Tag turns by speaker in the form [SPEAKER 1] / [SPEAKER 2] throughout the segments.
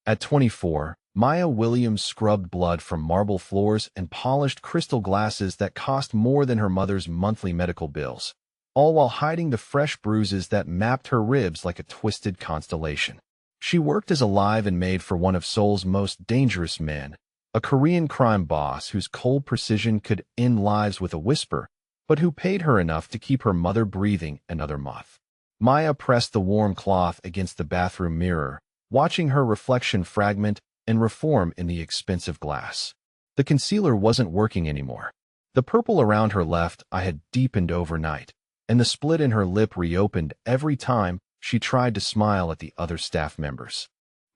[SPEAKER 1] At 24, Maya Williams scrubbed blood from marble floors and polished crystal glasses that cost more than her mother's monthly medical bills, all while hiding the fresh bruises that mapped her ribs like a twisted constellation. She worked as a live-in maid for one of Seoul's most dangerous men, a Korean crime boss whose cold precision could end lives with a whisper, but who paid her enough to keep her mother breathing another month. Maya pressed the warm cloth against the bathroom mirror, watching her reflection fragment and reform in the expensive glass. The concealer wasn't working anymore. The purple around her left eye had deepened overnight, and the split in her lip reopened every time she tried to smile at the other staff members.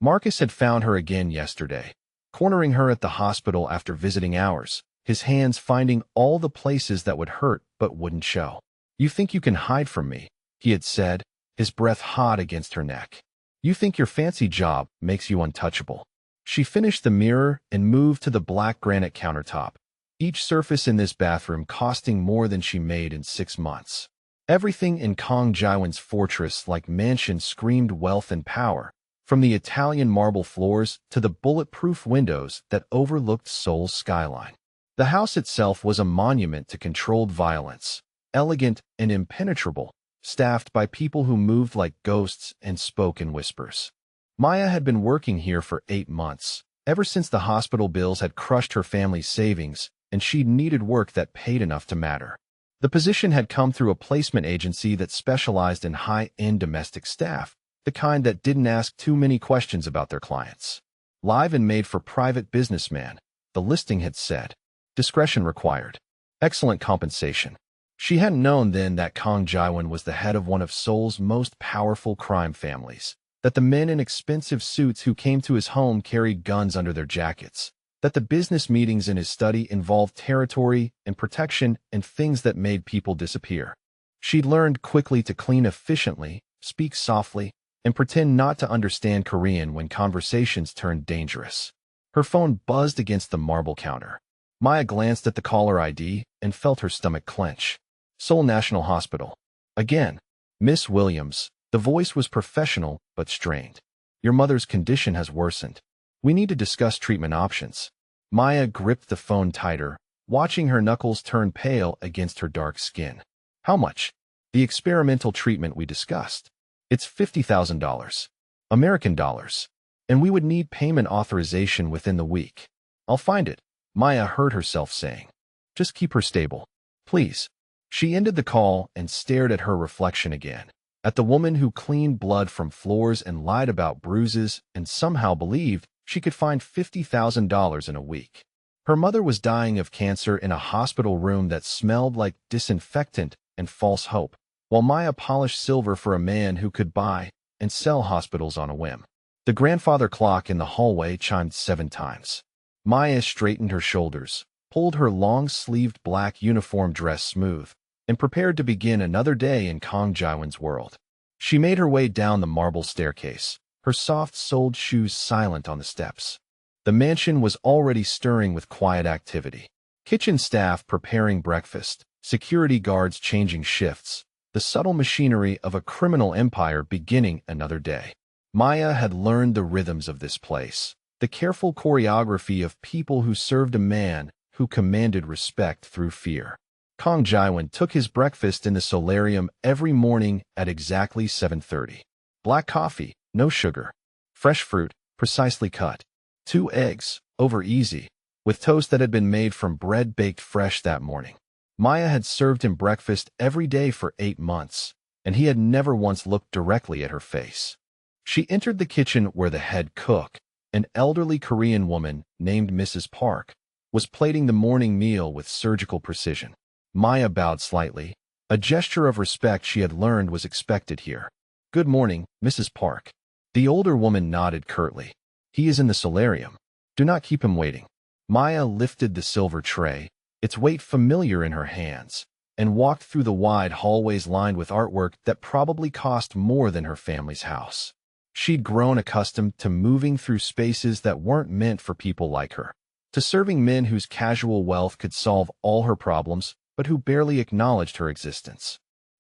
[SPEAKER 1] Marcus had found her again yesterday, cornering her at the hospital after visiting hours, his hands finding all the places that would hurt but wouldn't show. "You think you can hide from me," he had said, his breath hot against her neck. "You think your fancy job makes you untouchable." She finished the mirror and moved to the black granite countertop, each surface in this bathroom costing more than she made in 6 months. Everything in Kang Jaiwan's fortress-like mansion screamed wealth and power, from the Italian marble floors to the bulletproof windows that overlooked Seoul's skyline. The house itself was a monument to controlled violence, elegant and impenetrable, staffed by people who moved like ghosts and spoke in whispers. Maya had been working here for 8 months, ever since the hospital bills had crushed her family's savings, and she needed work that paid enough to matter. The position had come through a placement agency that specialized in high-end domestic staff, the kind that didn't ask too many questions about their clients. Live and made for private businessman, the listing had said. Discretion required. Excellent compensation. She hadn't known then that Kang Jaiwan was the head of one of Seoul's most powerful crime families, that the men in expensive suits who came to his home carried guns under their jackets, that the business meetings in his study involved territory and protection and things that made people disappear. She'd learned quickly to clean efficiently, speak softly, and pretend not to understand Korean when conversations turned dangerous. Her phone buzzed against the marble counter. Maya glanced at the caller ID and felt her stomach clench. Seoul National Hospital. Again. "Miss Williams." The voice was professional but strained. "Your mother's condition has worsened. We need to discuss treatment options." Maya gripped the phone tighter, watching her knuckles turn pale against her dark skin. "How much?" "The experimental treatment we discussed. It's $50,000. American dollars. And we would need payment authorization within the week." "I'll find it," Maya heard herself saying. "Just keep her stable. Please." She ended the call and stared at her reflection again, at the woman who cleaned blood from floors and lied about bruises and somehow believed she could find $50,000 in a week. Her mother was dying of cancer in a hospital room that smelled like disinfectant and false hope, while Maya polished silver for a man who could buy and sell hospitals on a whim. The grandfather clock in the hallway chimed 7 times. Maya straightened her shoulders, pulled her long-sleeved black uniform dress smooth, and prepared to begin another day in Kang Jaiwan's world. She made her way down the marble staircase, her soft-soled shoes silent on the steps. The mansion was already stirring with quiet activity. Kitchen staff preparing breakfast, security guards changing shifts, the subtle machinery of a criminal empire beginning another day. Maya had learned the rhythms of this place, the careful choreography of people who served a man who commanded respect through fear. Kang Jaiwan took his breakfast in the solarium every morning at exactly 7:30. Black coffee, no sugar. Fresh fruit, precisely cut. 2 eggs, over easy, with toast that had been made from bread baked fresh that morning. Maya had served him breakfast every day for 8 months, and he had never once looked directly at her face. She entered the kitchen where the head cook, an elderly Korean woman named Mrs. Park, was plating the morning meal with surgical precision. Maya bowed slightly, a gesture of respect she had learned was expected here. "Good morning, Mrs. Park." The older woman nodded curtly. "He is in the solarium. Do not keep him waiting." Maya lifted the silver tray, its weight familiar in her hands, and walked through the wide hallways lined with artwork that probably cost more than her family's house. She'd grown accustomed to moving through spaces that weren't meant for people like her, to serving men whose casual wealth could solve all her problems, but who barely acknowledged her existence.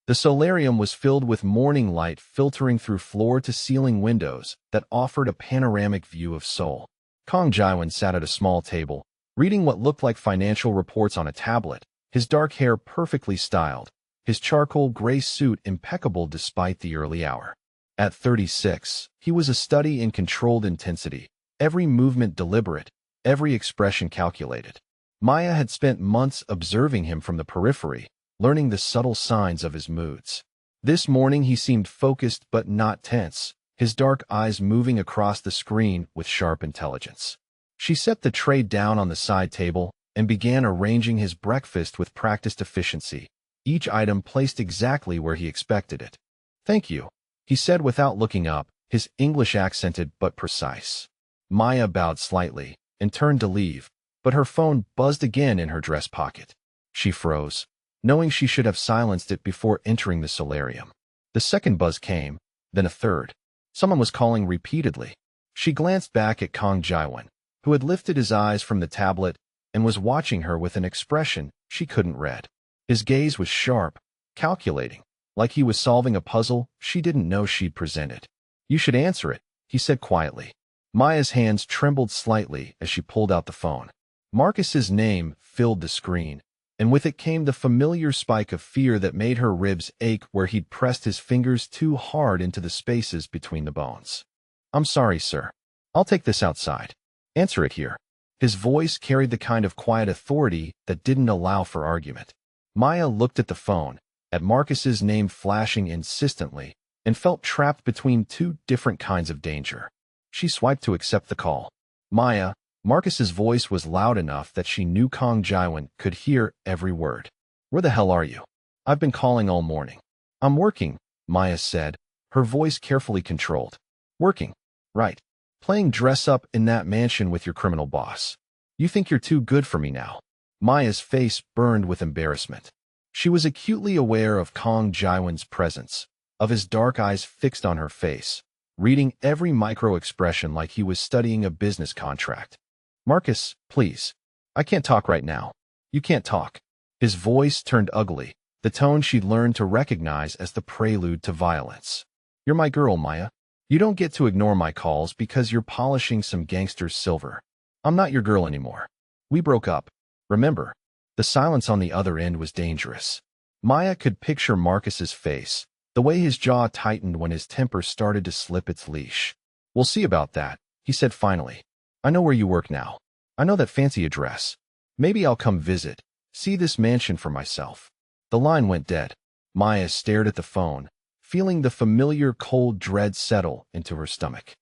[SPEAKER 1] The solarium was filled with morning light filtering through floor-to-ceiling windows that offered a panoramic view of Seoul. Kong Jaiwan sat at a small table, reading what looked like financial reports on a tablet, his dark hair perfectly styled, his charcoal gray suit impeccable despite the early hour. At 36, he was a study in controlled intensity, every movement deliberate, every expression calculated. Maya had spent months observing him from the periphery, learning the subtle signs of his moods. This morning he seemed focused but not tense, his dark eyes moving across the screen with sharp intelligence. She set the tray down on the side table and began arranging his breakfast with practiced efficiency, each item placed exactly where he expected it. "Thank you," he said without looking up, his English accented but precise. Maya bowed slightly and turned to leave, but her phone buzzed again in her dress pocket. She froze, knowing she should have silenced it before entering the solarium. The second buzz came, then a third. Someone was calling repeatedly. She glanced back at Kong Jaiwan, who had lifted his eyes from the tablet and was watching her with an expression she couldn't read. His gaze was sharp, calculating, like he was solving a puzzle she didn't know she'd presented. "You should answer it," he said quietly. Maya's hands trembled slightly as she pulled out the phone. Marcus's name filled the screen, and with it came the familiar spike of fear that made her ribs ache where he'd pressed his fingers too hard into the spaces between the bones. "I'm sorry, sir. I'll take this outside. Answer it here." His voice carried the kind of quiet authority that didn't allow for argument. Maya looked at the phone, at Marcus's name flashing insistently, and felt trapped between two different kinds of danger. She swiped to accept the call. "Maya." Marcus's voice was loud enough that she knew Kong Jaiwan could hear every word. "Where the hell are you? I've been calling all morning." "I'm working," Maya said, her voice carefully controlled. "Working? Right. Playing dress-up in that mansion with your criminal boss. You think you're too good for me now." Maya's face burned with embarrassment. She was acutely aware of Kong Jaiwan's presence, of his dark eyes fixed on her face, reading every micro-expression like he was studying a business contract. "Marcus, please. I can't talk right now." "You can't talk." His voice turned ugly, the tone she'd learned to recognize as the prelude to violence. "You're my girl, Maya. You don't get to ignore my calls because you're polishing some gangster's silver. I'm not your girl anymore. We broke up. Remember?" The silence on the other end was dangerous. Maya could picture Marcus's face, the way his jaw tightened when his temper started to slip its leash. "We'll see about that," he said finally. "I know where you work now. I know that fancy address. Maybe I'll come visit, see this mansion for myself." The line went dead. Maya stared at the phone, feeling the familiar cold dread settle into her stomach.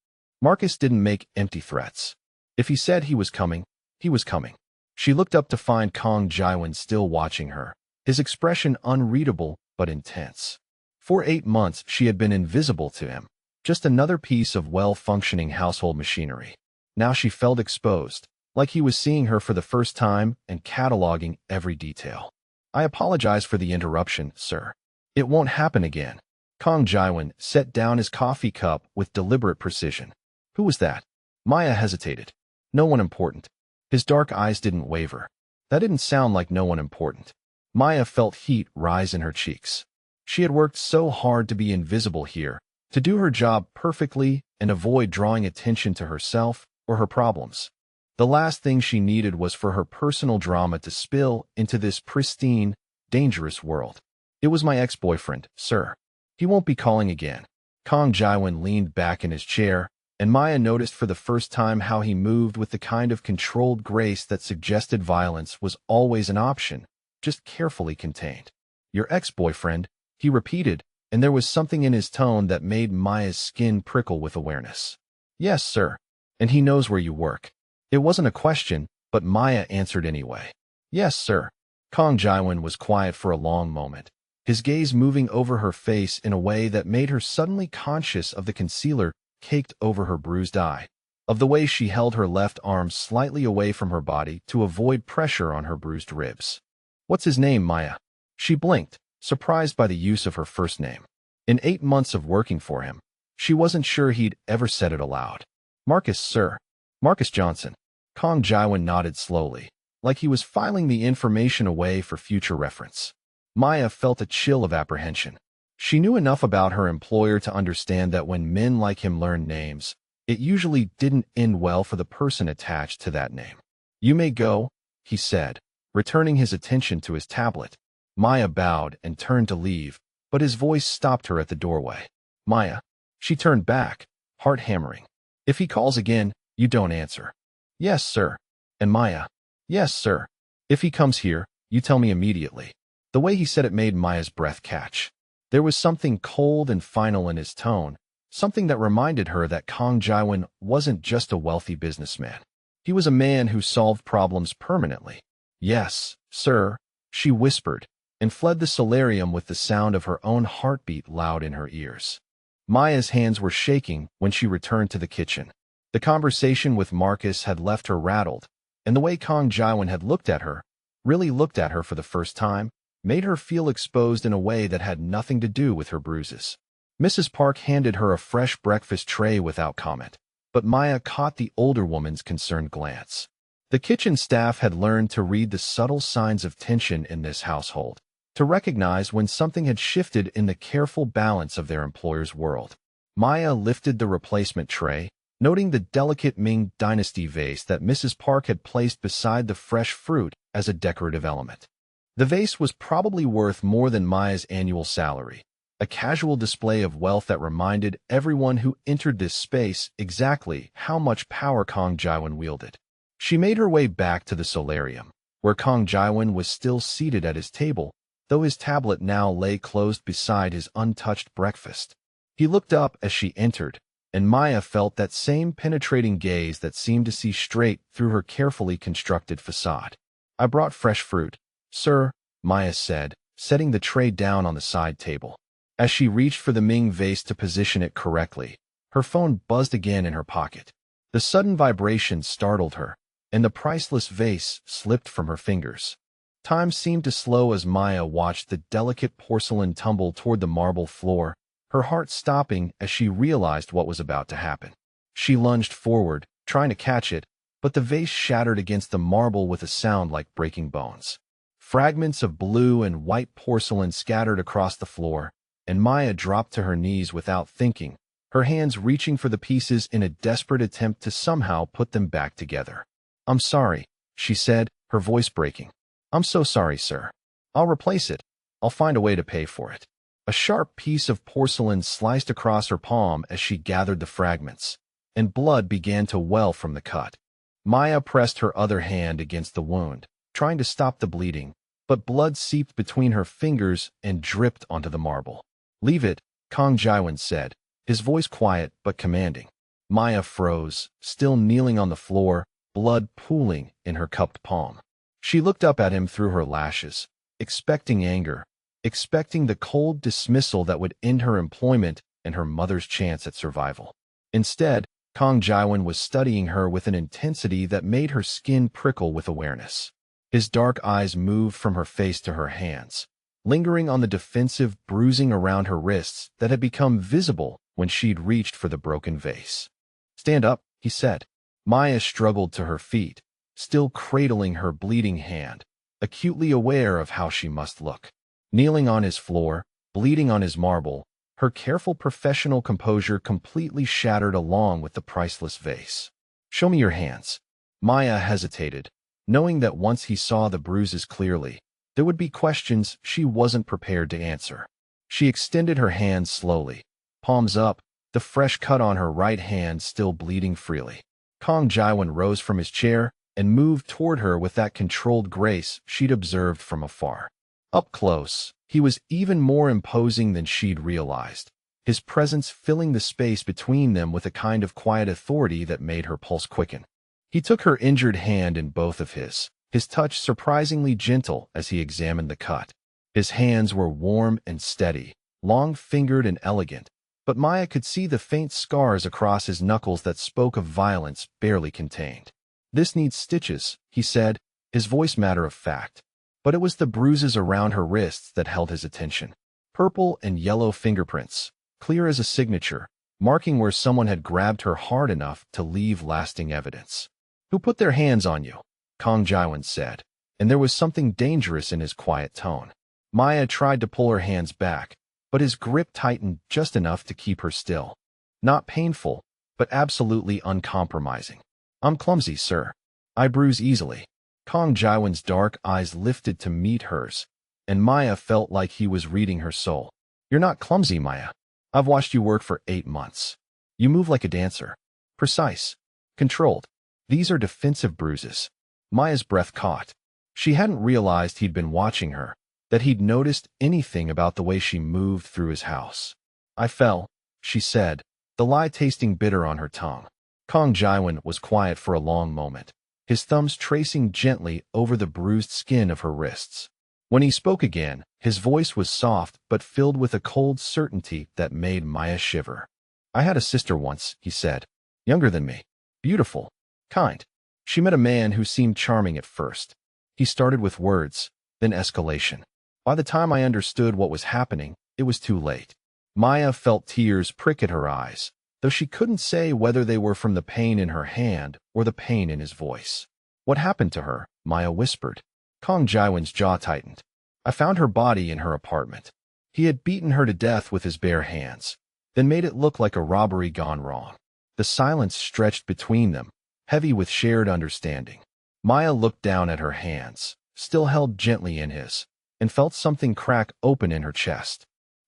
[SPEAKER 1] Marcus didn't make empty threats. If he said he was coming, he was coming. She looked up to find Kong Jaiwan still watching her, his expression unreadable but intense. For 8 months she had been invisible to him, just another piece of well-functioning household machinery. Now she felt exposed, like he was seeing her for the first time and cataloging every detail. "I apologize for the interruption, sir. It won't happen again." Kong Jaiwan set down his coffee cup with deliberate precision. "Who was that?" Maya hesitated. "No one important." His dark eyes didn't waver. That didn't sound like no one important. Maya felt heat rise in her cheeks. She had worked so hard to be invisible here, to do her job perfectly and avoid drawing attention to herself or her problems. The last thing she needed was for her personal drama to spill into this pristine, dangerous world. "It was my ex-boyfriend, sir. He won't be calling again." Kong Jaiwan leaned back in his chair, and Maya noticed for the first time how he moved with the kind of controlled grace that suggested violence was always an option, just carefully contained. "Your ex-boyfriend," he repeated, and there was something in his tone that made Maya's skin prickle with awareness. "Yes, sir. And he knows where you work." It wasn't a question, but Maya answered anyway. "Yes, sir." Kong Jaiwan was quiet for a long moment, his gaze moving over her face in a way that made her suddenly conscious of the concealer caked over her bruised eye, of the way she held her left arm slightly away from her body to avoid pressure on her bruised ribs. "What's his name, Maya?" She blinked, surprised by the use of her first name. In 8 months of working for him, she wasn't sure he'd ever said it aloud. "Marcus, sir. Marcus Johnson." Kong Jaiwan nodded slowly, like he was filing the information away for future reference. Maya felt a chill of apprehension. She knew enough about her employer to understand that when men like him learn names, it usually didn't end well for the person attached to that name. "You may go," he said, returning his attention to his tablet. Maya bowed and turned to leave, but his voice stopped her at the doorway. "Maya." She turned back, heart hammering. "If he calls again, you don't answer." "Yes, sir." And Maya, "Yes, sir. If he comes here, you tell me immediately." The way he said it made Maya's breath catch. There was something cold and final in his tone, something that reminded her that Kang Jaiwan wasn't just a wealthy businessman. He was a man who solved problems permanently. "Yes, sir," she whispered, and fled the solarium with the sound of her own heartbeat loud in her ears. Maya's hands were shaking when she returned to the kitchen. The conversation with Marcus had left her rattled, and the way Kang Jaiwan had looked at her, really looked at her for the first time, made her feel exposed in a way that had nothing to do with her bruises. Mrs. Park handed her a fresh breakfast tray without comment, but Maya caught the older woman's concerned glance. The kitchen staff had learned to read the subtle signs of tension in this household, to recognize when something had shifted in the careful balance of their employer's world. Maya lifted the replacement tray, noting the delicate Ming Dynasty vase that Mrs. Park had placed beside the fresh fruit as a decorative element. The vase was probably worth more than Maya's annual salary, a casual display of wealth that reminded everyone who entered this space exactly how much power Kang Jaiwan wielded. She made her way back to the solarium, where Kang Jaiwan was still seated at his table, though his tablet now lay closed beside his untouched breakfast. He looked up as she entered, and Maya felt that same penetrating gaze that seemed to see straight through her carefully constructed facade. "I brought fresh fruit, sir," Maya said, setting the tray down on the side table. As she reached for the Ming vase to position it correctly, her phone buzzed again in her pocket. The sudden vibration startled her, and the priceless vase slipped from her fingers. Time seemed to slow as Maya watched the delicate porcelain tumble toward the marble floor, her heart stopping as she realized what was about to happen. She lunged forward, trying to catch it, but the vase shattered against the marble with a sound like breaking bones. Fragments of blue and white porcelain scattered across the floor, and Maya dropped to her knees without thinking, her hands reaching for the pieces in a desperate attempt to somehow put them back together. "I'm sorry," she said, her voice breaking. "I'm so sorry, sir. I'll replace it. I'll find a way to pay for it." A sharp piece of porcelain sliced across her palm as she gathered the fragments, and blood began to well from the cut. Maya pressed her other hand against the wound, trying to stop the bleeding, but blood seeped between her fingers and dripped onto the marble. "Leave it," Kang Jaiwan said, his voice quiet but commanding. Maya froze, still kneeling on the floor, blood pooling in her cupped palm. She looked up at him through her lashes, expecting anger, expecting the cold dismissal that would end her employment and her mother's chance at survival. Instead, Kang Jaiwan was studying her with an intensity that made her skin prickle with awareness. His dark eyes moved from her face to her hands, lingering on the defensive bruising around her wrists that had become visible when she'd reached for the broken vase. "Stand up," he said. Maya struggled to her feet, still cradling her bleeding hand, acutely aware of how she must look. Kneeling on his floor, bleeding on his marble, her careful professional composure completely shattered along with the priceless vase. "Show me your hands." Maya hesitated, knowing that once he saw the bruises clearly, there would be questions she wasn't prepared to answer. She extended her hands slowly, palms up, the fresh cut on her right hand still bleeding freely. Kang Jaiwan rose from his chair and moved toward her with that controlled grace she'd observed from afar. Up close, he was even more imposing than she'd realized, his presence filling the space between them with a kind of quiet authority that made her pulse quicken. He took her injured hand in both of his touch surprisingly gentle as he examined the cut. His hands were warm and steady, long-fingered and elegant, but Maya could see the faint scars across his knuckles that spoke of violence barely contained. "This needs stitches," he said, his voice matter of fact. But it was the bruises around her wrists that held his attention. Purple and yellow fingerprints, clear as a signature, marking where someone had grabbed her hard enough to leave lasting evidence. "Who put their hands on you?" Kang Jaiwan said, and there was something dangerous in his quiet tone. Maya tried to pull her hands back, but his grip tightened just enough to keep her still. Not painful, but absolutely uncompromising. I'm clumsy, sir. I bruise easily. Kong Jaiwan's dark eyes lifted to meet hers, and Maya felt like he was reading her soul. You're not clumsy, Maya. I've watched you work for 8 months. You move like a dancer. Precise. Controlled. These are defensive bruises. Maya's breath caught. She hadn't realized he'd been watching her, that he'd noticed anything about the way she moved through his house. I fell, she said, the lie tasting bitter on her tongue. Kong Jaiwan was quiet for a long moment, his thumbs tracing gently over the bruised skin of her wrists. When he spoke again, his voice was soft but filled with a cold certainty that made Maya shiver. I had a sister once, he said, younger than me, beautiful, kind. She met a man who seemed charming at first. He started with words, then escalation. By the time I understood what was happening, it was too late. Maya felt tears prick at her eyes, though she couldn't say whether they were from the pain in her hand or the pain in his voice. What happened to her? Maya whispered. Kong Jaiwan's jaw tightened. I found her body in her apartment. He had beaten her to death with his bare hands, then made it look like a robbery gone wrong. The silence stretched between them, heavy with shared understanding. Maya looked down at her hands, still held gently in his, and felt something crack open in her chest.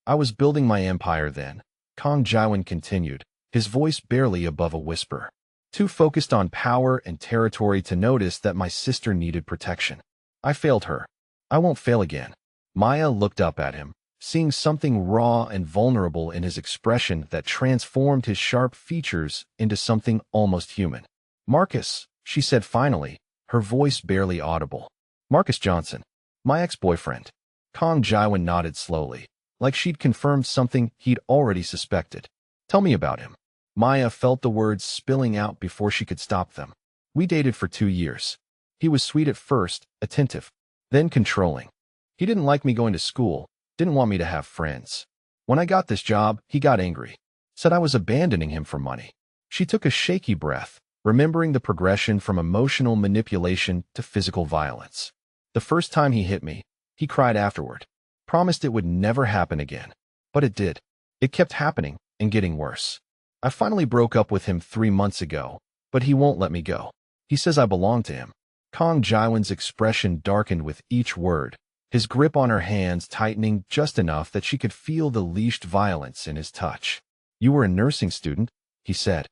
[SPEAKER 1] I was building my empire then, Kong Jaiwan continued, his voice barely above a whisper. Too focused on power and territory to notice that my sister needed protection. I failed her. I won't fail again. Maya looked up at him, seeing something raw and vulnerable in his expression that transformed his sharp features into something almost human. Marcus, she said finally, her voice barely audible. Marcus Johnson. My ex-boyfriend. Kong Jaiwan nodded slowly, like she'd confirmed something he'd already suspected. Tell me about him. Maya felt the words spilling out before she could stop them. We dated for 2 years. He was sweet at first, attentive, then controlling. He didn't like me going to school, didn't want me to have friends. When I got this job, he got angry, said I was abandoning him for money. She took a shaky breath, remembering the progression from emotional manipulation to physical violence. The first time he hit me, he cried afterward, promised it would never happen again. But it did. It kept happening and getting worse. I finally broke up with him 3 months ago, but he won't let me go. He says I belong to him. Kong Jaiwan's expression darkened with each word, his grip on her hands tightening just enough that she could feel the leashed violence in his touch. You were a nursing student, he said.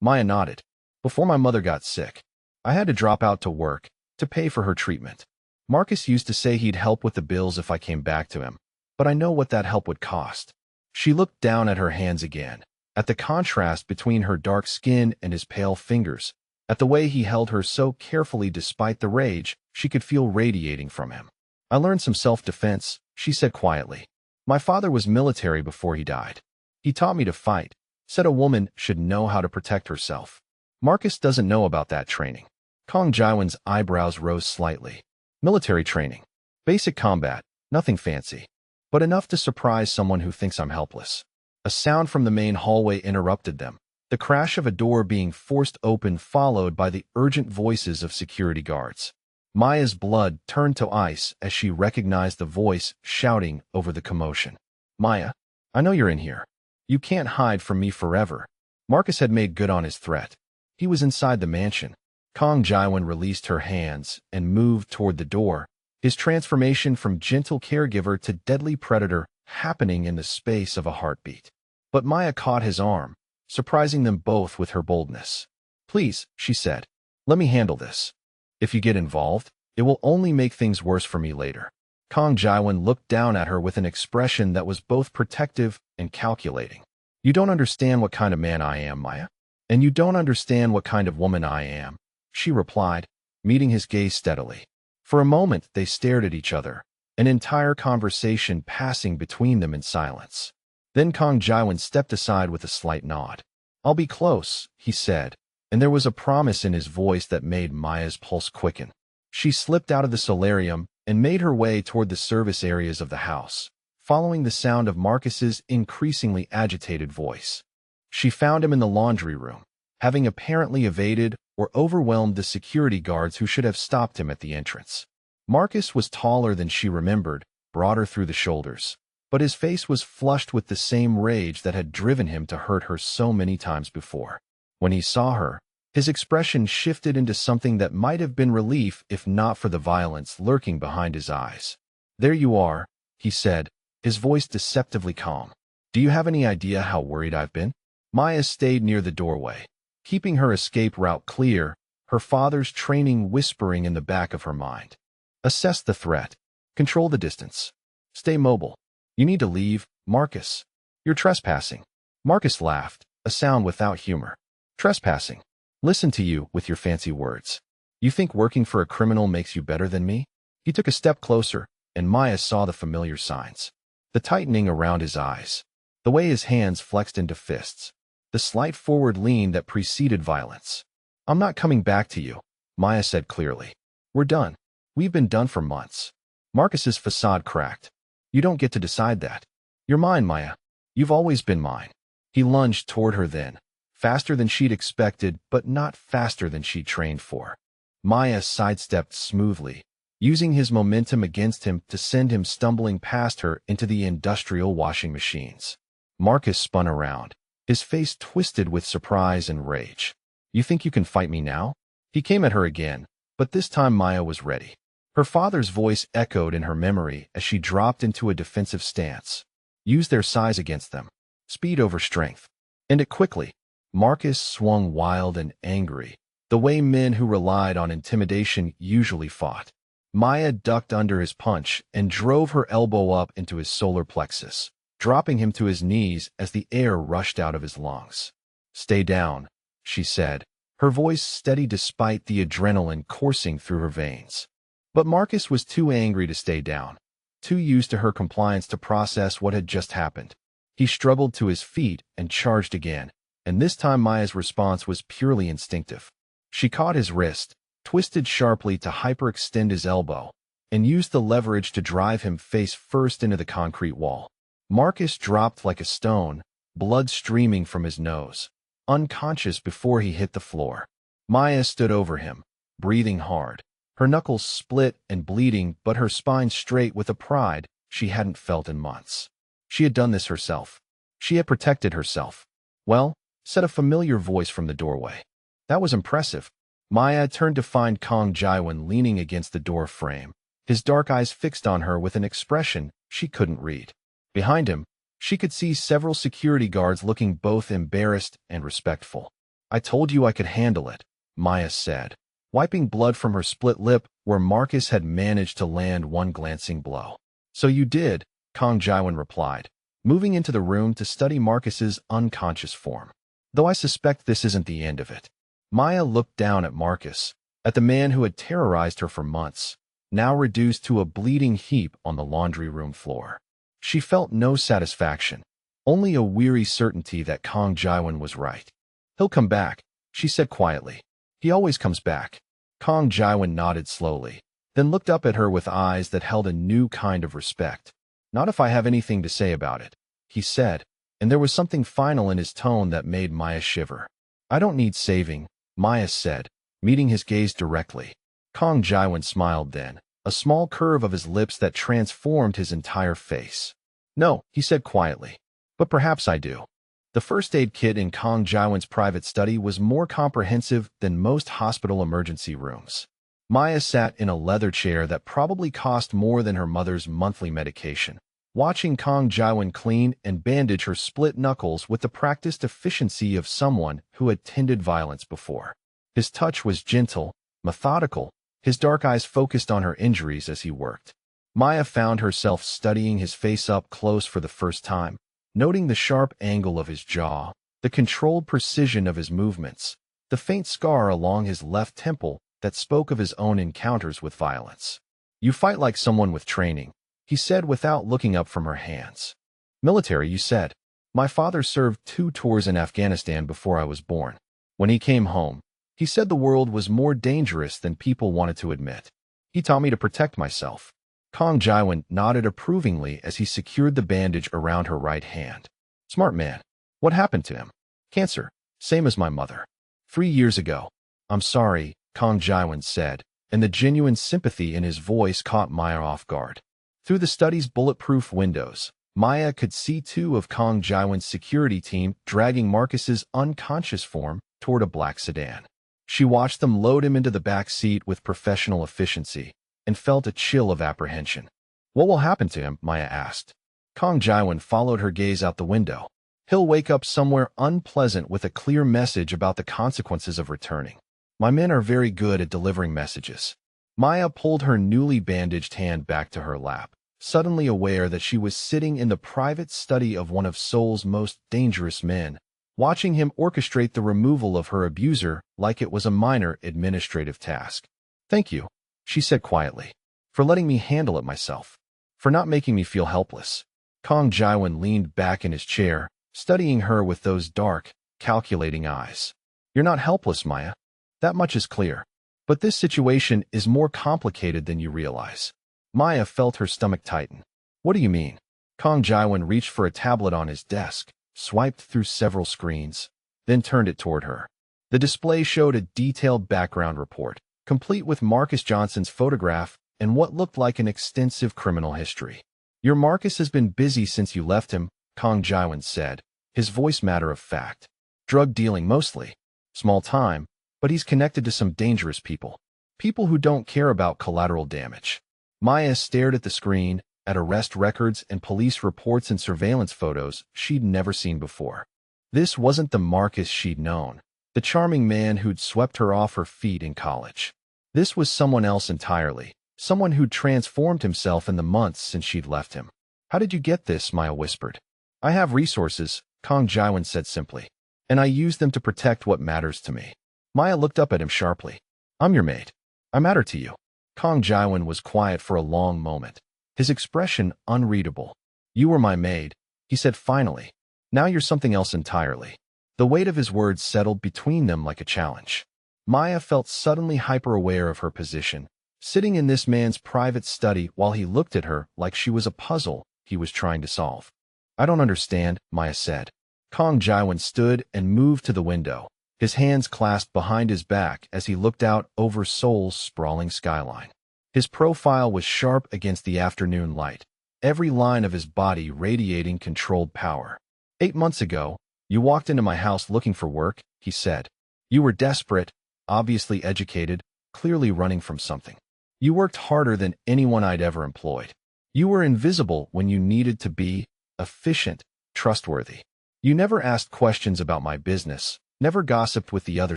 [SPEAKER 1] Maya nodded. Before my mother got sick, I had to drop out to work to pay for her treatment. Marcus used to say he'd help with the bills if I came back to him, but I know what that help would cost. She looked down at her hands again, at the contrast between her dark skin and his pale fingers, at the way he held her so carefully despite the rage she could feel radiating from him. I learned some self-defense, she said quietly. My father was military before he died. He taught me to fight, said a woman should know how to protect herself. Marcus doesn't know about that training. Kong Jaiwan's eyebrows rose slightly. Military training. Basic combat, nothing fancy, but enough to surprise someone who thinks I'm helpless. A sound from the main hallway interrupted them, the crash of a door being forced open followed by the urgent voices of security guards. Maya's blood turned to ice as she recognized the voice shouting over the commotion. Maya, I know you're in here. You can't hide from me forever. Marcus had made good on his threat. He was inside the mansion. Kong Jaiwan released her hands and moved toward the door, his transformation from gentle caregiver to deadly predator happening in the space of a heartbeat. But Maya caught his arm, surprising them both with her boldness. Please, she said, let me handle this. If you get involved, it will only make things worse for me later. Kong Jaiwan looked down at her with an expression that was both protective and calculating. You don't understand what kind of man I am, Maya. And you don't understand what kind of woman I am, she replied, meeting his gaze steadily. For a moment they stared at each other, an entire conversation passing between them in silence. Then Kong Jaiwan stepped aside with a slight nod. I'll be close, he said, and there was a promise in his voice that made Maya's pulse quicken. She slipped out of the solarium and made her way toward the service areas of the house, following the sound of Marcus's increasingly agitated voice. She found him in the laundry room, having apparently evaded or overwhelmed the security guards who should have stopped him at the entrance. Marcus was taller than she remembered, broader through the shoulders. But his face was flushed with the same rage that had driven him to hurt her so many times before. When he saw her, his expression shifted into something that might have been relief if not for the violence lurking behind his eyes. "There you are," he said, his voice deceptively calm. "Do you have any idea how worried I've been?" Maya stayed near the doorway, keeping her escape route clear, her father's training whispering in the back of her mind. "Assess the threat. Control the distance. Stay mobile. You need to leave, Marcus. You're trespassing." Marcus laughed, a sound without humor. "Trespassing? Listen to you with your fancy words. You think working for a criminal makes you better than me?" He took a step closer, and Maya saw the familiar signs. The tightening around his eyes, the way his hands flexed into fists, the slight forward lean that preceded violence. "I'm not coming back to you," Maya said clearly. "We're done. We've been done for months." Marcus's facade cracked. "You don't get to decide that. You're mine, Maya. You've always been mine." He lunged toward her then, faster than she'd expected, but not faster than she'd trained for. Maya sidestepped smoothly, using his momentum against him to send him stumbling past her into the industrial washing machines. Marcus spun around, his face twisted with surprise and rage. "You think you can fight me now?" He came at her again, but this time Maya was ready. Her father's voice echoed in her memory as she dropped into a defensive stance. "Use their size against them. Speed over strength. End it quickly." Marcus swung wild and angry, the way men who relied on intimidation usually fought. Maya ducked under his punch and drove her elbow up into his solar plexus, dropping him to his knees as the air rushed out of his lungs. "Stay down," she said, her voice steady despite the adrenaline coursing through her veins. But Marcus was too angry to stay down, too used to her compliance to process what had just happened. He struggled to his feet and charged again, and this time Maya's response was purely instinctive. She caught his wrist, twisted sharply to hyperextend his elbow, and used the leverage to drive him face first into the concrete wall. Marcus dropped like a stone, blood streaming from his nose, unconscious before he hit the floor. Maya stood over him, breathing hard, her knuckles split and bleeding, but her spine straight with a pride she hadn't felt in months. She had done this herself. She had protected herself. "Well," said a familiar voice from the doorway. "That was impressive." Maya turned to find Kong Jaiwan leaning against the door frame, his dark eyes fixed on her with an expression she couldn't read. Behind him, she could see several security guards looking both embarrassed and respectful. "I told you I could handle it," Maya said, wiping blood from her split lip where Marcus had managed to land one glancing blow. "So you did," Kong Jaiwan replied, moving into the room to study Marcus's unconscious form. "Though I suspect this isn't the end of it." Maya looked down at Marcus, at the man who had terrorized her for months, now reduced to a bleeding heap on the laundry room floor. She felt no satisfaction, only a weary certainty that Kong Jaiwan was right. "He'll come back," she said quietly. "He always comes back." Kong Jaiwan nodded slowly, then looked up at her with eyes that held a new kind of respect. "Not if I have anything to say about it," he said, and there was something final in his tone that made Maya shiver. "I don't need saving," Maya said, meeting his gaze directly. Kong Jaiwan smiled then, a small curve of his lips that transformed his entire face. "No," he said quietly, "but perhaps I do." The first aid kit in Kong Jaiwan's private study was more comprehensive than most hospital emergency rooms. Maya sat in a leather chair that probably cost more than her mother's monthly medication, watching Kong Jaiwan clean and bandage her split knuckles with the practiced efficiency of someone who had tended violence before. His touch was gentle, methodical, his dark eyes focused on her injuries as he worked. Maya found herself studying his face up close for the first time, noting the sharp angle of his jaw, the controlled precision of his movements, the faint scar along his left temple that spoke of his own encounters with violence. "You fight like someone with training," he said without looking up from her hands. "Military, you said." "My father served 2 tours in Afghanistan before I was born. When he came home, he said the world was more dangerous than people wanted to admit. He taught me to protect myself." Kong Jaiwan nodded approvingly as he secured the bandage around her right hand. "Smart man. What happened to him?" "Cancer. Same as my mother. 3 years ago." "I'm sorry," Kong Jaiwan said, and the genuine sympathy in his voice caught Maya off guard. Through the study's bulletproof windows, Maya could see two of Kong Jaiwan's security team dragging Marcus's unconscious form toward a black sedan. She watched them load him into the back seat with professional efficiency and felt a chill of apprehension. What will happen to him? Maya asked. Kong Jaiwan followed her gaze out the window. He'll wake up somewhere unpleasant with a clear message about the consequences of returning. My men are very good at delivering messages. Maya pulled her newly bandaged hand back to her lap, suddenly aware that she was sitting in the private study of one of Seoul's most dangerous men, watching him orchestrate the removal of her abuser like it was a minor administrative task. Thank you, she said quietly, for letting me handle it myself, for not making me feel helpless. Kong Jaiwan leaned back in his chair, studying her with those dark, calculating eyes. You're not helpless, Maya. That much is clear. But this situation is more complicated than you realize. Maya felt her stomach tighten. What do you mean? Kong Jaiwan reached for a tablet on his desk, swiped through several screens, then turned it toward her. The display showed a detailed background report, complete with Marcus Johnson's photograph and what looked like an extensive criminal history. Your Marcus has been busy since you left him, Kong Jaiwan said, his voice matter of fact. Drug dealing mostly. Small time, but he's connected to some dangerous people. People who don't care about collateral damage. Maya stared at the screen, at arrest records and police reports and surveillance photos she'd never seen before. This wasn't the Marcus she'd known, the charming man who'd swept her off her feet in college. This was someone else entirely, someone who'd transformed himself in the months since she'd left him. How did you get this? Maya whispered. I have resources, Kong Jaiwan said simply, and I use them to protect what matters to me. Maya looked up at him sharply. I'm your maid. I matter to you. Kong Jaiwan was quiet for a long moment, his expression unreadable. You were my maid, he said finally. Now you're something else entirely. The weight of his words settled between them like a challenge. Maya felt suddenly hyper-aware of her position, sitting in this man's private study while he looked at her like she was a puzzle he was trying to solve. I don't understand, Maya said. Kong Jaiwan stood and moved to the window, his hands clasped behind his back as he looked out over Seoul's sprawling skyline. His profile was sharp against the afternoon light, every line of his body radiating controlled power. 8 months ago, you walked into my house looking for work, he said. You were desperate, obviously educated, clearly running from something. You worked harder than anyone I'd ever employed. You were invisible when you needed to be, efficient, trustworthy. You never asked questions about my business, never gossiped with the other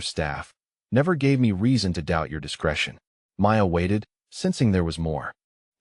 [SPEAKER 1] staff, never gave me reason to doubt your discretion. Maya waited, sensing there was more.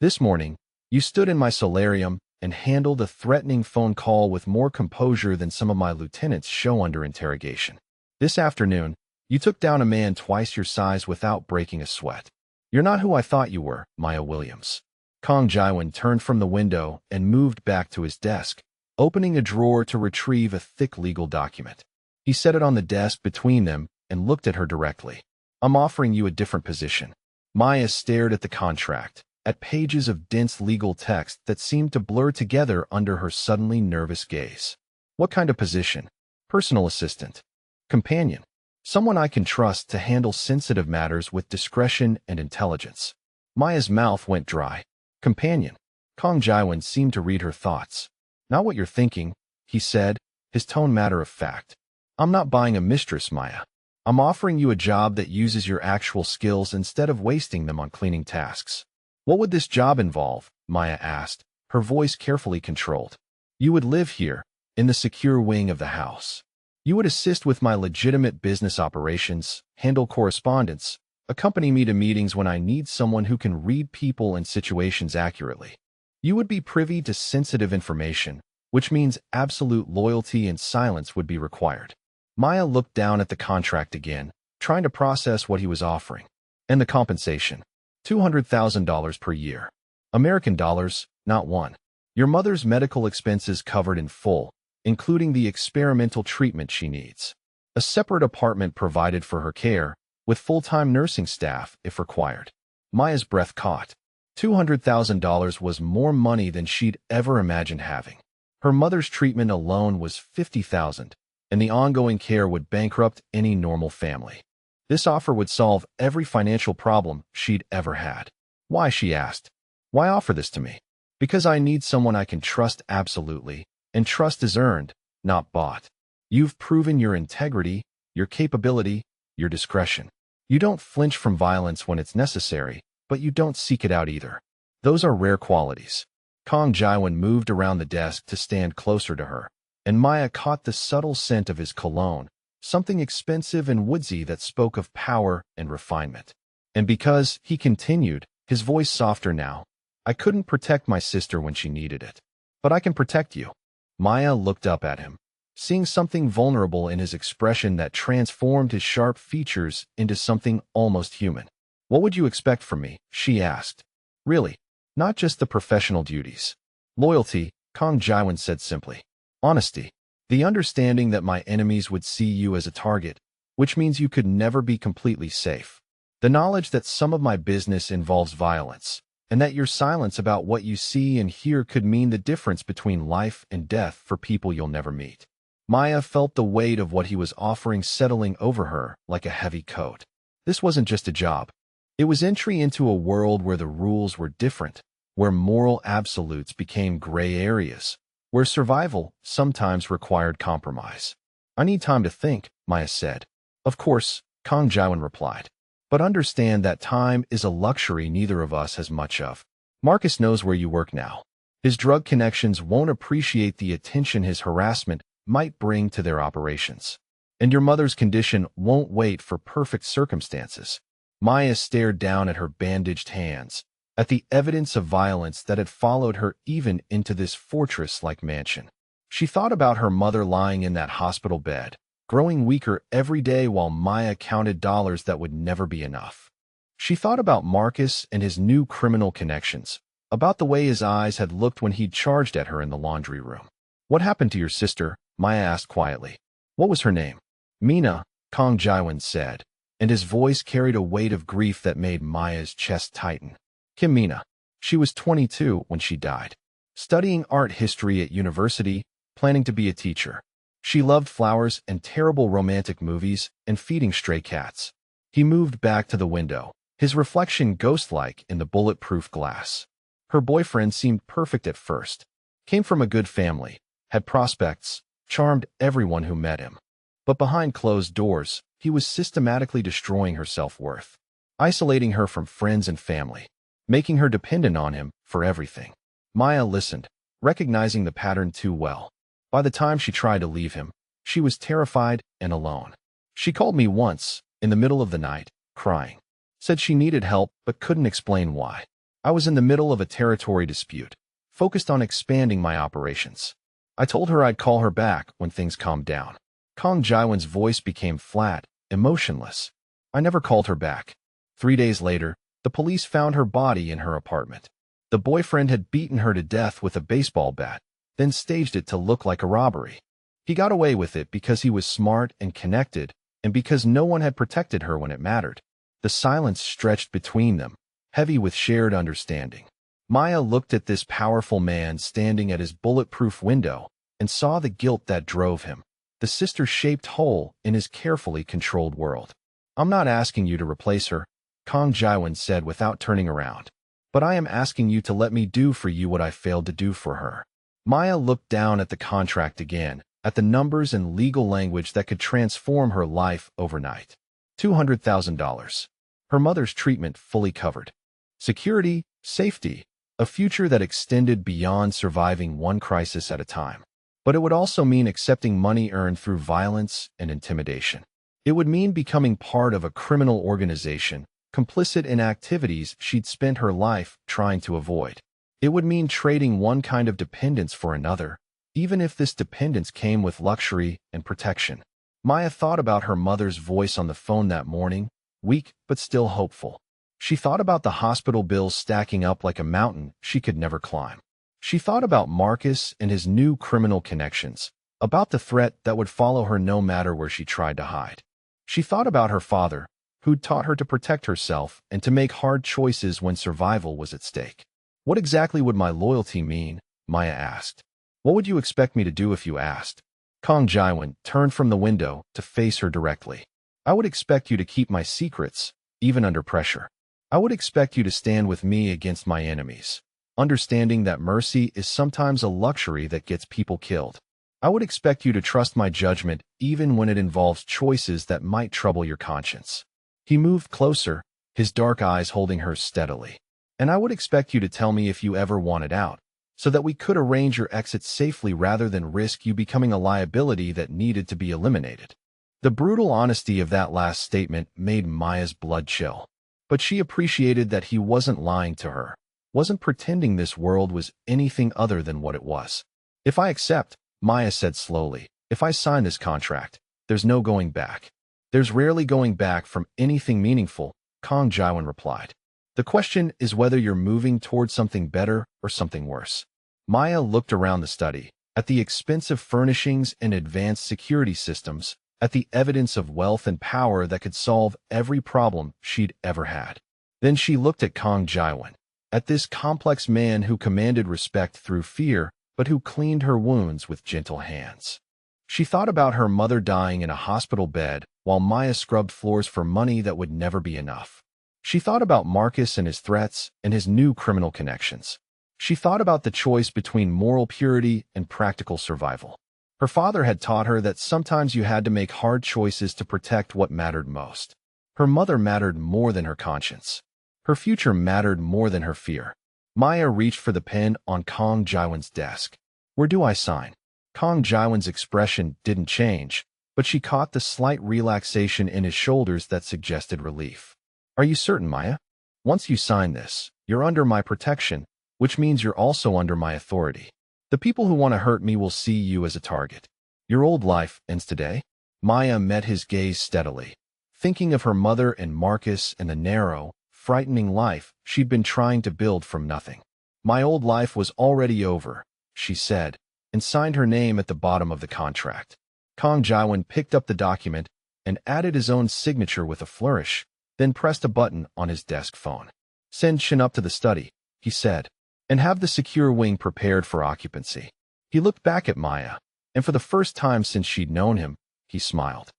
[SPEAKER 1] This morning, you stood in my solarium and handled a threatening phone call with more composure than some of my lieutenants show under interrogation. This afternoon, you took down a man twice your size without breaking a sweat. You're not who I thought you were, Maya Williams. Kong Jaiwan turned from the window and moved back to his desk, opening a drawer to retrieve a thick legal document. He set it on the desk between them and looked at her directly. I'm offering you a different position. Maya stared at the contract, at pages of dense legal text that seemed to blur together under her suddenly nervous gaze. What kind of position? Personal assistant. Companion. Someone I can trust to handle sensitive matters with discretion and intelligence. Maya's mouth went dry. Companion. Kong Jaiwan seemed to read her thoughts. Not what you're thinking, he said, his tone matter of fact. I'm not buying a mistress, Maya. I'm offering you a job that uses your actual skills instead of wasting them on cleaning tasks. What would this job involve? Maya asked, her voice carefully controlled. You would live here, in the secure wing of the house. You would assist with my legitimate business operations, handle correspondence, accompany me to meetings when I need someone who can read people and situations accurately. You would be privy to sensitive information, which means absolute loyalty and silence would be required. Maya looked down at the contract again, trying to process what he was offering. And the compensation. $200,000 per year. American dollars, not one. Your mother's medical expenses covered in full, including the experimental treatment she needs. A separate apartment provided for her care, with full-time nursing staff if required. Maya's breath caught. $200,000 was more money than she'd ever imagined having. Her mother's treatment alone was $50,000, and the ongoing care would bankrupt any normal family. This offer would solve every financial problem she'd ever had. Why, she asked. Why offer this to me? Because I need someone I can trust absolutely, and trust is earned, not bought. You've proven your integrity, your capability, your discretion. You don't flinch from violence when it's necessary, but you don't seek it out either. Those are rare qualities. Kong Jaiwan moved around the desk to stand closer to her, and Maya caught the subtle scent of his cologne, something expensive and woodsy that spoke of power and refinement. And because, he continued, his voice softer now, I couldn't protect my sister when she needed it. But I can protect you. Maya looked up at him, seeing something vulnerable in his expression that transformed his sharp features into something almost human. What would you expect from me? She asked. Really, not just the professional duties. Loyalty, Kong Jaiwan said simply. Honesty. The understanding that my enemies would see you as a target, which means you could never be completely safe. The knowledge that some of my business involves violence, and that your silence about what you see and hear could mean the difference between life and death for people you'll never meet. Maya felt the weight of what he was offering settling over her like a heavy coat. This wasn't just a job. It was entry into a world where the rules were different, where moral absolutes became gray areas, where survival sometimes required compromise. I need time to think, Maya said. Of course, Kong Jaiwan replied. But understand that time is a luxury neither of us has much of. Marcus knows where you work now. His drug connections won't appreciate the attention his harassment might bring to their operations. And your mother's condition won't wait for perfect circumstances. Maya stared down at her bandaged hands, at the evidence of violence that had followed her even into this fortress-like mansion. She thought about her mother lying in that hospital bed, growing weaker every day while Maya counted dollars that would never be enough. She thought about Marcus and his new criminal connections, about the way his eyes had looked when he'd charged at her in the laundry room. What happened to your sister? Maya asked quietly. What was her name? Mina, Kong Jaiwan said, and his voice carried a weight of grief that made Maya's chest tighten. Kim Mina. She was 22 when she died, studying art history at university, planning to be a teacher. She loved flowers and terrible romantic movies and feeding stray cats. He moved back to the window, his reflection ghost-like in the bulletproof glass. Her boyfriend seemed perfect at first, came from a good family, had prospects, charmed everyone who met him. But behind closed doors, he was systematically destroying her self-worth, isolating her from friends and family, making her dependent on him for everything. Maya listened, recognizing the pattern too well. By the time she tried to leave him, she was terrified and alone. She called me once, in the middle of the night, crying. Said she needed help but couldn't explain why. I was in the middle of a territory dispute, focused on expanding my operations. I told her I'd call her back when things calmed down. Kong Jaiwan's voice became flat, emotionless. I never called her back. 3 days later, the police found her body in her apartment. The boyfriend had beaten her to death with a baseball bat, then staged it to look like a robbery. He got away with it because he was smart and connected, and because no one had protected her when it mattered. The silence stretched between them, heavy with shared understanding. Maya looked at this powerful man standing at his bulletproof window and saw the guilt that drove him, the sister-shaped hole in his carefully controlled world. I'm not asking you to replace her, Kong Jaiwan said without turning around. But I am asking you to let me do for you what I failed to do for her. Maya looked down at the contract again, at the numbers and legal language that could transform her life overnight. $200,000. Her mother's treatment fully covered. Security, safety, a future that extended beyond surviving one crisis at a time. But it would also mean accepting money earned through violence and intimidation. It would mean becoming part of a criminal organization, complicit in activities she'd spent her life trying to avoid. It would mean trading one kind of dependence for another, even if this dependence came with luxury and protection. Maya thought about her mother's voice on the phone that morning, weak but still hopeful. She thought about the hospital bills stacking up like a mountain she could never climb. She thought about Marcus and his new criminal connections, about the threat that would follow her no matter where she tried to hide. She thought about her father, who'd taught her to protect herself and to make hard choices when survival was at stake. What exactly would my loyalty mean? Maya asked. What would you expect me to do if you asked? Kong Jaiwan turned from the window to face her directly. I would expect you to keep my secrets, even under pressure. I would expect you to stand with me against my enemies. understanding that mercy is sometimes a luxury that gets people killed. I would expect you to trust my judgment even when it involves choices that might trouble your conscience. He moved closer, his dark eyes holding hers steadily. And I would expect you to tell me if you ever wanted out, so that we could arrange your exit safely rather than risk you becoming a liability that needed to be eliminated. The brutal honesty of that last statement made Maya's blood chill. But she appreciated that he wasn't lying to her, wasn't pretending this world was anything other than what it was. If I accept, Maya said slowly, if I sign this contract, there's no going back. There's rarely going back from anything meaningful, Kong Jaiwan replied. The question is whether you're moving towards something better or something worse. Maya looked around the study, at the expensive furnishings and advanced security systems, at the evidence of wealth and power that could solve every problem she'd ever had. Then she looked at Kong Jaiwan, at this complex man who commanded respect through fear, but who cleaned her wounds with gentle hands. She thought about her mother dying in a hospital bed while Maya scrubbed floors for money that would never be enough. She thought about Marcus and his threats and his new criminal connections. She thought about the choice between moral purity and practical survival. Her father had taught her that sometimes you had to make hard choices to protect what mattered most. Her mother mattered more than her conscience. Her future mattered more than her fear. Maya reached for the pen on Kong Jaiwan's desk. Where do I sign? Kong Jaiwan's expression didn't change, but she caught the slight relaxation in his shoulders that suggested relief. Are you certain, Maya? Once you sign this, you're under my protection, which means you're also under my authority. The people who want to hurt me will see you as a target. Your old life ends today? Maya met his gaze steadily, thinking of her mother and Marcus and the narrow, frightening life she'd been trying to build from nothing. My old life was already over, she said, and signed her name at the bottom of the contract. Kong Jaiwan picked up the document and added his own signature with a flourish, then pressed a button on his desk phone. Send Shin up to the study, he said, and have the secure wing prepared for occupancy. He looked back at Maya, and for the first time since she'd known him, he smiled.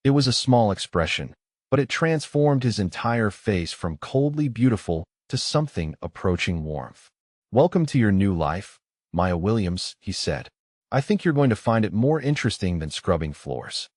[SPEAKER 1] It was a small expression, but it transformed his entire face from coldly beautiful to something approaching warmth. Welcome to your new life, Maya Williams, he said. I think you're going to find it more interesting than scrubbing floors.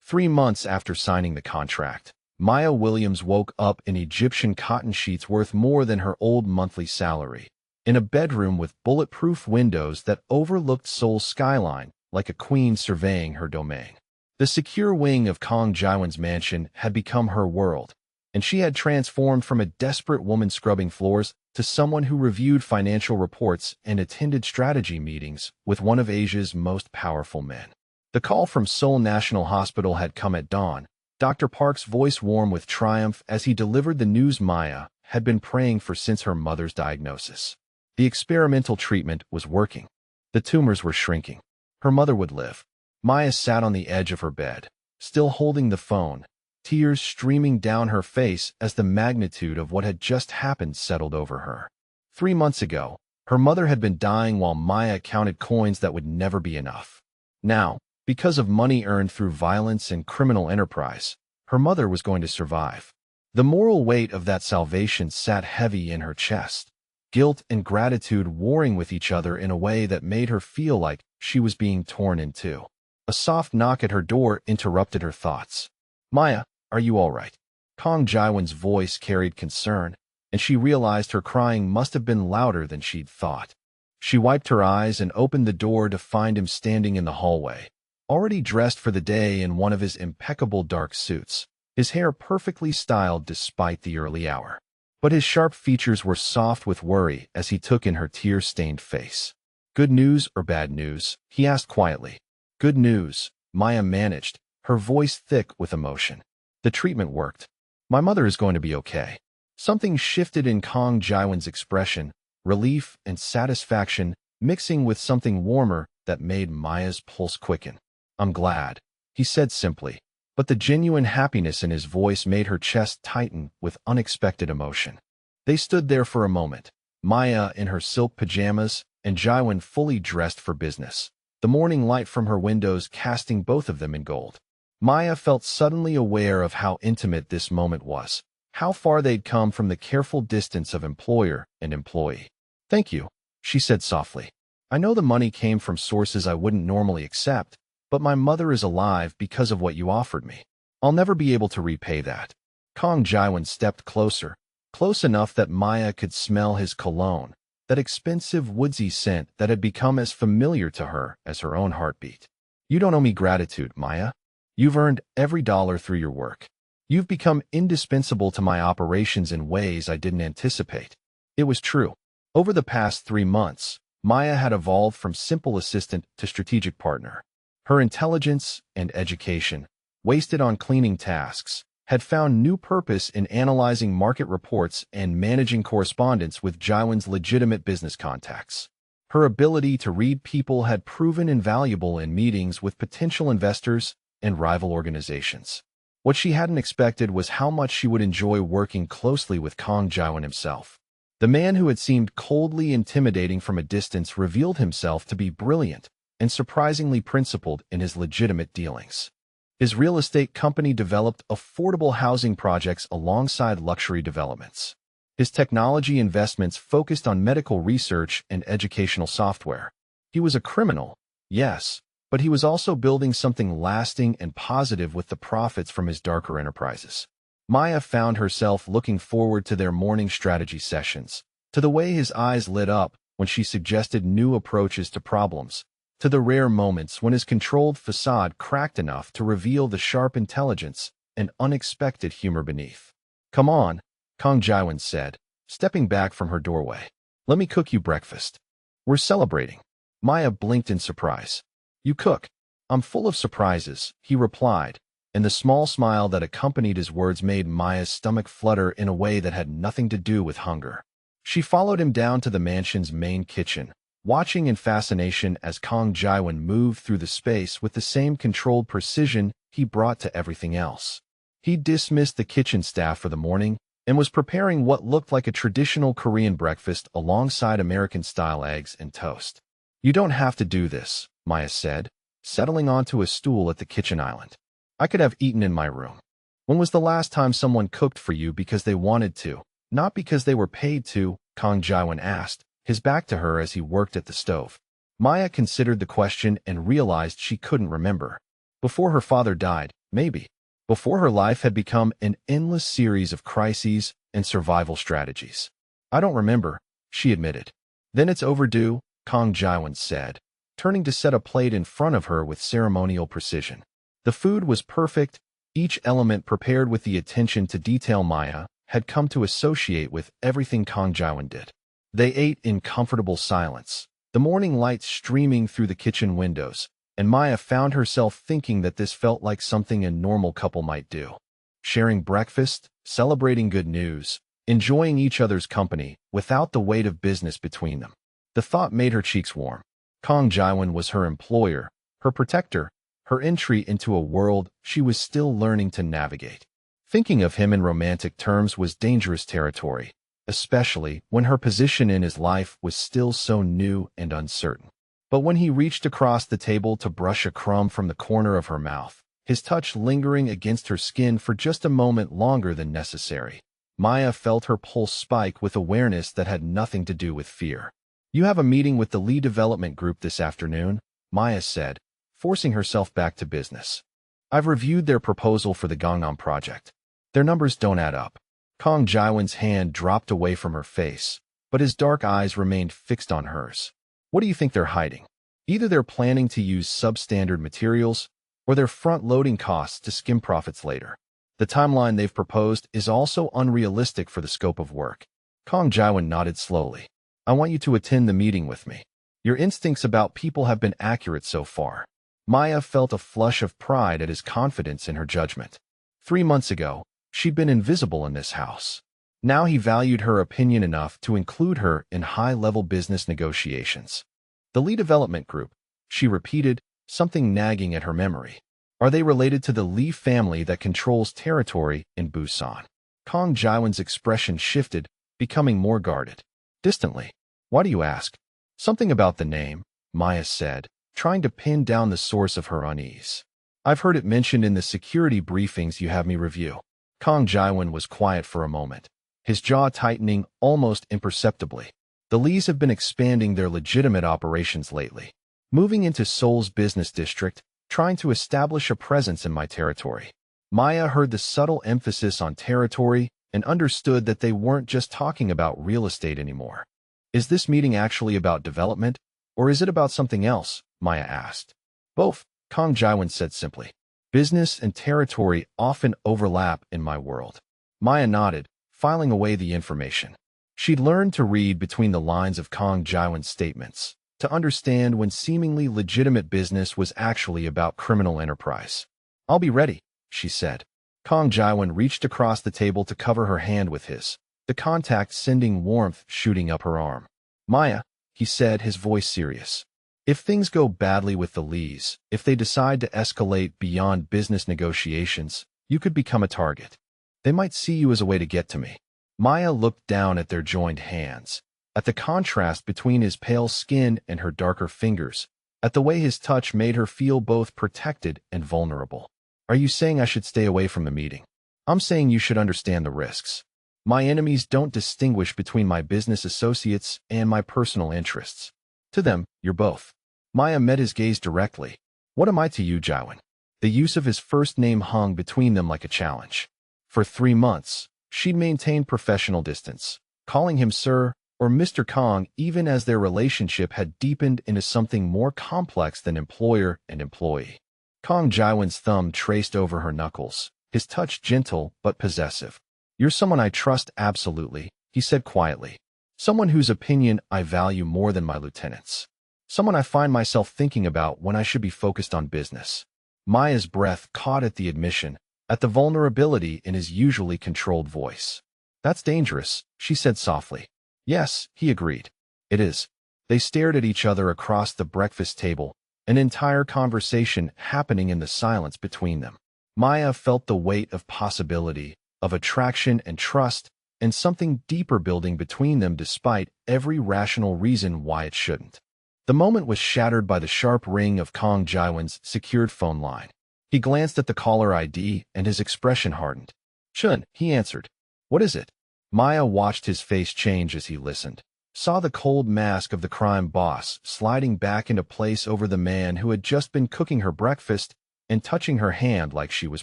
[SPEAKER 1] 3 months after signing the contract, Maya Williams woke up in Egyptian cotton sheets worth more than her old monthly salary, in a bedroom with bulletproof windows that overlooked Seoul's skyline like a queen surveying her domain. The secure wing of Kong Jaiwan's mansion had become her world, and she had transformed from a desperate woman scrubbing floors to someone who reviewed financial reports and attended strategy meetings with one of Asia's most powerful men. The call from Seoul National Hospital had come at dawn, Dr. Park's voice warm with triumph as he delivered the news Maya had been praying for since her mother's diagnosis. The experimental treatment was working. The tumors were shrinking. Her mother would live. Maya sat on the edge of her bed, still holding the phone, tears streaming down her face as the magnitude of what had just happened settled over her. 3 months ago, her mother had been dying while Maya counted coins that would never be enough. Now, because of money earned through violence and criminal enterprise, her mother was going to survive. The moral weight of that salvation sat heavy in her chest, guilt and gratitude warring with each other in a way that made her feel like she was being torn in two. A soft knock at her door interrupted her thoughts. Maya, are you all right? Kong Jaiwan's voice carried concern, and she realized her crying must have been louder than she'd thought. She wiped her eyes and opened the door to find him standing in the hallway, already dressed for the day in one of his impeccable dark suits, his hair perfectly styled despite the early hour. But his sharp features were soft with worry as he took in her tear-stained face. Good news or bad news? He asked quietly. Good news, Maya managed, her voice thick with emotion. The treatment worked. My mother is going to be okay. Something shifted in Kong Jaiwan's expression, relief and satisfaction mixing with something warmer that made Maya's pulse quicken. I'm glad, he said simply, but the genuine happiness in his voice made her chest tighten with unexpected emotion. They stood there for a moment, Maya in her silk pajamas and Jaiwan fully dressed for business, the morning light from her windows casting both of them in gold. Maya felt suddenly aware of how intimate this moment was, how far they'd come from the careful distance of employer and employee. Thank you, she said softly. I know the money came from sources I wouldn't normally accept, but my mother is alive because of what you offered me. I'll never be able to repay that. Kong Jaiwan stepped closer, close enough that Maya could smell his cologne, that expensive woodsy scent that had become as familiar to her as her own heartbeat. You don't owe me gratitude, Maya. You've earned every dollar through your work. You've become indispensable to my operations in ways I didn't anticipate. It was true. Over the past 3 months, Maya had evolved from simple assistant to strategic partner. Her intelligence and education, wasted on cleaning tasks, had found new purpose in analyzing market reports and managing correspondence with Jaiwan's legitimate business contacts. Her ability to read people had proven invaluable in meetings with potential investors and rival organizations. What she hadn't expected was how much she would enjoy working closely with Kong Jaiwan himself. The man who had seemed coldly intimidating from a distance revealed himself to be brilliant and surprisingly principled in his legitimate dealings. His real estate company developed affordable housing projects alongside luxury developments. His technology investments focused on medical research and educational software. He was a criminal, yes, but he was also building something lasting and positive with the profits from his darker enterprises. Maya found herself looking forward to their morning strategy sessions, to the way his eyes lit up when she suggested new approaches to problems, to the rare moments when his controlled facade cracked enough to reveal the sharp intelligence and unexpected humor beneath. Come on, Kong Jaiwan said, stepping back from her doorway. Let me cook you breakfast. We're celebrating. Maya blinked in surprise. You cook? I'm full of surprises, he replied, and the small smile that accompanied his words made Maya's stomach flutter in a way that had nothing to do with hunger. She followed him down to the mansion's main kitchen, watching in fascination as Kong Jaiwan moved through the space with the same controlled precision he brought to everything else. He dismissed the kitchen staff for the morning and was preparing what looked like a traditional Korean breakfast alongside American-style eggs and toast. You don't have to do this, Maya said, settling onto a stool at the kitchen island. I could have eaten in my room. When was the last time someone cooked for you because they wanted to, not because they were paid to? Kong Jaiwan asked, his back to her as he worked at the stove. Maya considered the question and realized she couldn't remember. Before her father died, maybe. Before her life had become an endless series of crises and survival strategies. I don't remember, she admitted. Then it's overdue, Kong Jaiwan said, turning to set a plate in front of her with ceremonial precision. The food was perfect, each element prepared with the attention to detail Maya had come to associate with everything Kong Jaiwan did. They ate in comfortable silence, the morning light streaming through the kitchen windows, and Maya found herself thinking that this felt like something a normal couple might do. Sharing breakfast, celebrating good news, enjoying each other's company without the weight of business between them. The thought made her cheeks warm. Kong Jaiwan was her employer, her protector, her entry into a world she was still learning to navigate. Thinking of him in romantic terms was dangerous territory, especially when her position in his life was still so new and uncertain. But when he reached across the table to brush a crumb from the corner of her mouth, his touch lingering against her skin for just a moment longer than necessary, Maya felt her pulse spike with awareness that had nothing to do with fear. You have a meeting with the Lee Development Group this afternoon, Maya said, forcing herself back to business. I've reviewed their proposal for the Gangnam project. Their numbers don't add up. Kong Jaiwan's hand dropped away from her face, but his dark eyes remained fixed on hers. What do you think they're hiding? Either they're planning to use substandard materials, or they're front-loading costs to skim profits later. The timeline they've proposed is also unrealistic for the scope of work. Kong Jaiwan nodded slowly. I want you to attend the meeting with me. Your instincts about people have been accurate so far. Maya felt a flush of pride at his confidence in her judgment. 3 months ago, she'd been invisible in this house. Now he valued her opinion enough to include her in high-level business negotiations. The Lee Development Group, she repeated, something nagging at her memory. Are they related to the Lee family that controls territory in Busan? Kong Jaiwan's expression shifted, becoming more guarded. Distantly. Why do you ask? Something about the name, Maya said, trying to pin down the source of her unease. I've heard it mentioned in the security briefings you have me review. Kong Jaiwan was quiet for a moment, his jaw tightening almost imperceptibly. The Lees have been expanding their legitimate operations lately, moving into Seoul's business district, trying to establish a presence in my territory. Maya heard the subtle emphasis on territory and understood that they weren't just talking about real estate anymore. Is this meeting actually about development, or is it about something else? Maya asked. Both, Kang Jaiwan said simply. Business and territory often overlap in my world. Maya nodded, filing away the information. She'd learned to read between the lines of Kang Jaiwan's statements, to understand when seemingly legitimate business was actually about criminal enterprise. I'll be ready, she said. Kang Jaiwan reached across the table to cover her hand with his, the contact sending warmth shooting up her arm. Maya, he said, his voice serious. If things go badly with the Lees, if they decide to escalate beyond business negotiations, you could become a target. They might see you as a way to get to me. Maya looked down at their joined hands, at the contrast between his pale skin and her darker fingers, at the way his touch made her feel both protected and vulnerable. Are you saying I should stay away from the meeting? I'm saying you should understand the risks. My enemies don't distinguish between my business associates and my personal interests. To them, you're both. Maya met his gaze directly. What am I to you, Jaiwan? The use of his first name hung between them like a challenge. For 3 months, she'd maintained professional distance, calling him Sir or Mr. Kang even as their relationship had deepened into something more complex than employer and employee. Kang Jaiwan's thumb traced over her knuckles, his touch gentle but possessive. You're someone I trust absolutely, he said quietly. Someone whose opinion I value more than my lieutenant's. Someone I find myself thinking about when I should be focused on business. Maya's breath caught at the admission, at the vulnerability in his usually controlled voice. That's dangerous, she said softly. Yes, he agreed. It is. They stared at each other across the breakfast table, an entire conversation happening in the silence between them. Maya felt the weight of possibility, of attraction and trust, and something deeper building between them despite every rational reason why it shouldn't. The moment was shattered by the sharp ring of Kang Jaiwan's secured phone line. He glanced at the caller ID and his expression hardened. Chun, he answered. What is it? Maya watched his face change as he listened, saw the cold mask of the crime boss sliding back into place over the man who had just been cooking her breakfast and touching her hand like she was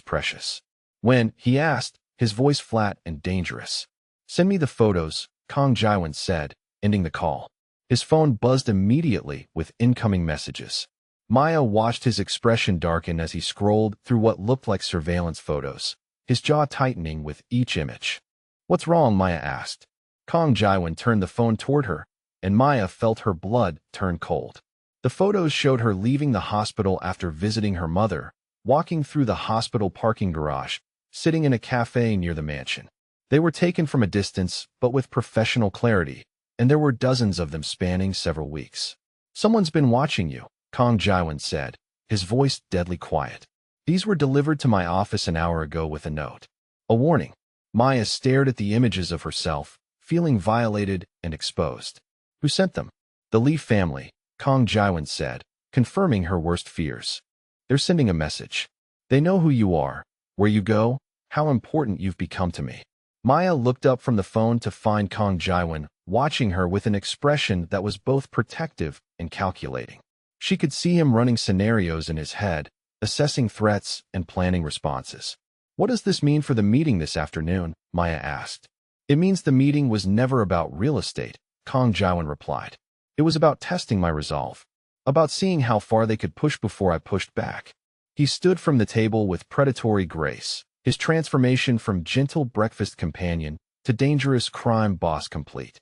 [SPEAKER 1] precious. When, he asked, his voice flat and dangerous. Send me the photos, Kang Jaiwan said, ending the call. His phone buzzed immediately with incoming messages. Maya watched his expression darken as he scrolled through what looked like surveillance photos, his jaw tightening with each image. What's wrong? Maya asked. Kang Jaiwan turned the phone toward her, and Maya felt her blood turn cold. The photos showed her leaving the hospital after visiting her mother, walking through the hospital parking garage, sitting in a cafe near the mansion. They were taken from a distance, but with professional clarity, and there were dozens of them spanning several weeks. Someone's been watching you, Kang Jaiwan said, his voice deadly quiet. These were delivered to my office an hour ago with a note. A warning. Maya stared at the images of herself, feeling violated and exposed. Who sent them? The Lee family, Kang Jaiwan said, confirming her worst fears. They're sending a message. They know who you are, where you go, how important you've become to me. Maya looked up from the phone to find Kang Jaiwan watching her with an expression that was both protective and calculating. She could see him running scenarios in his head, assessing threats and planning responses. What does this mean for the meeting this afternoon? Maya asked. It means the meeting was never about real estate, Kang Jaiwan replied. It was about testing my resolve, about seeing how far they could push before I pushed back. He stood from the table with predatory grace, his transformation from gentle breakfast companion to dangerous crime boss complete.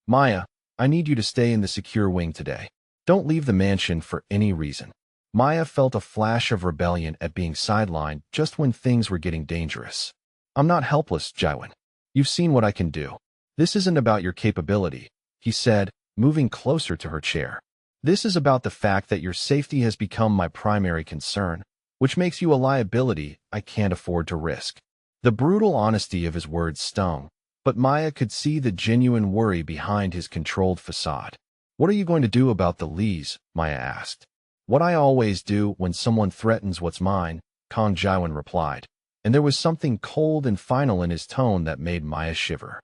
[SPEAKER 1] Maya, I need you to stay in the secure wing today. Don't leave the mansion for any reason. Maya felt a flash of rebellion at being sidelined just when things were getting dangerous. I'm not helpless, Jaiwan. You've seen what I can do. This isn't about your capability, he said, moving closer to her chair. This is about the fact that your safety has become my primary concern, which makes you a liability I can't afford to risk. The brutal honesty of his words stung, but Maya could see the genuine worry behind his controlled facade. What are you going to do about the Lees? Maya asked. What I always do when someone threatens what's mine, Kang Jaiwan replied, and there was something cold and final in his tone that made Maya shiver.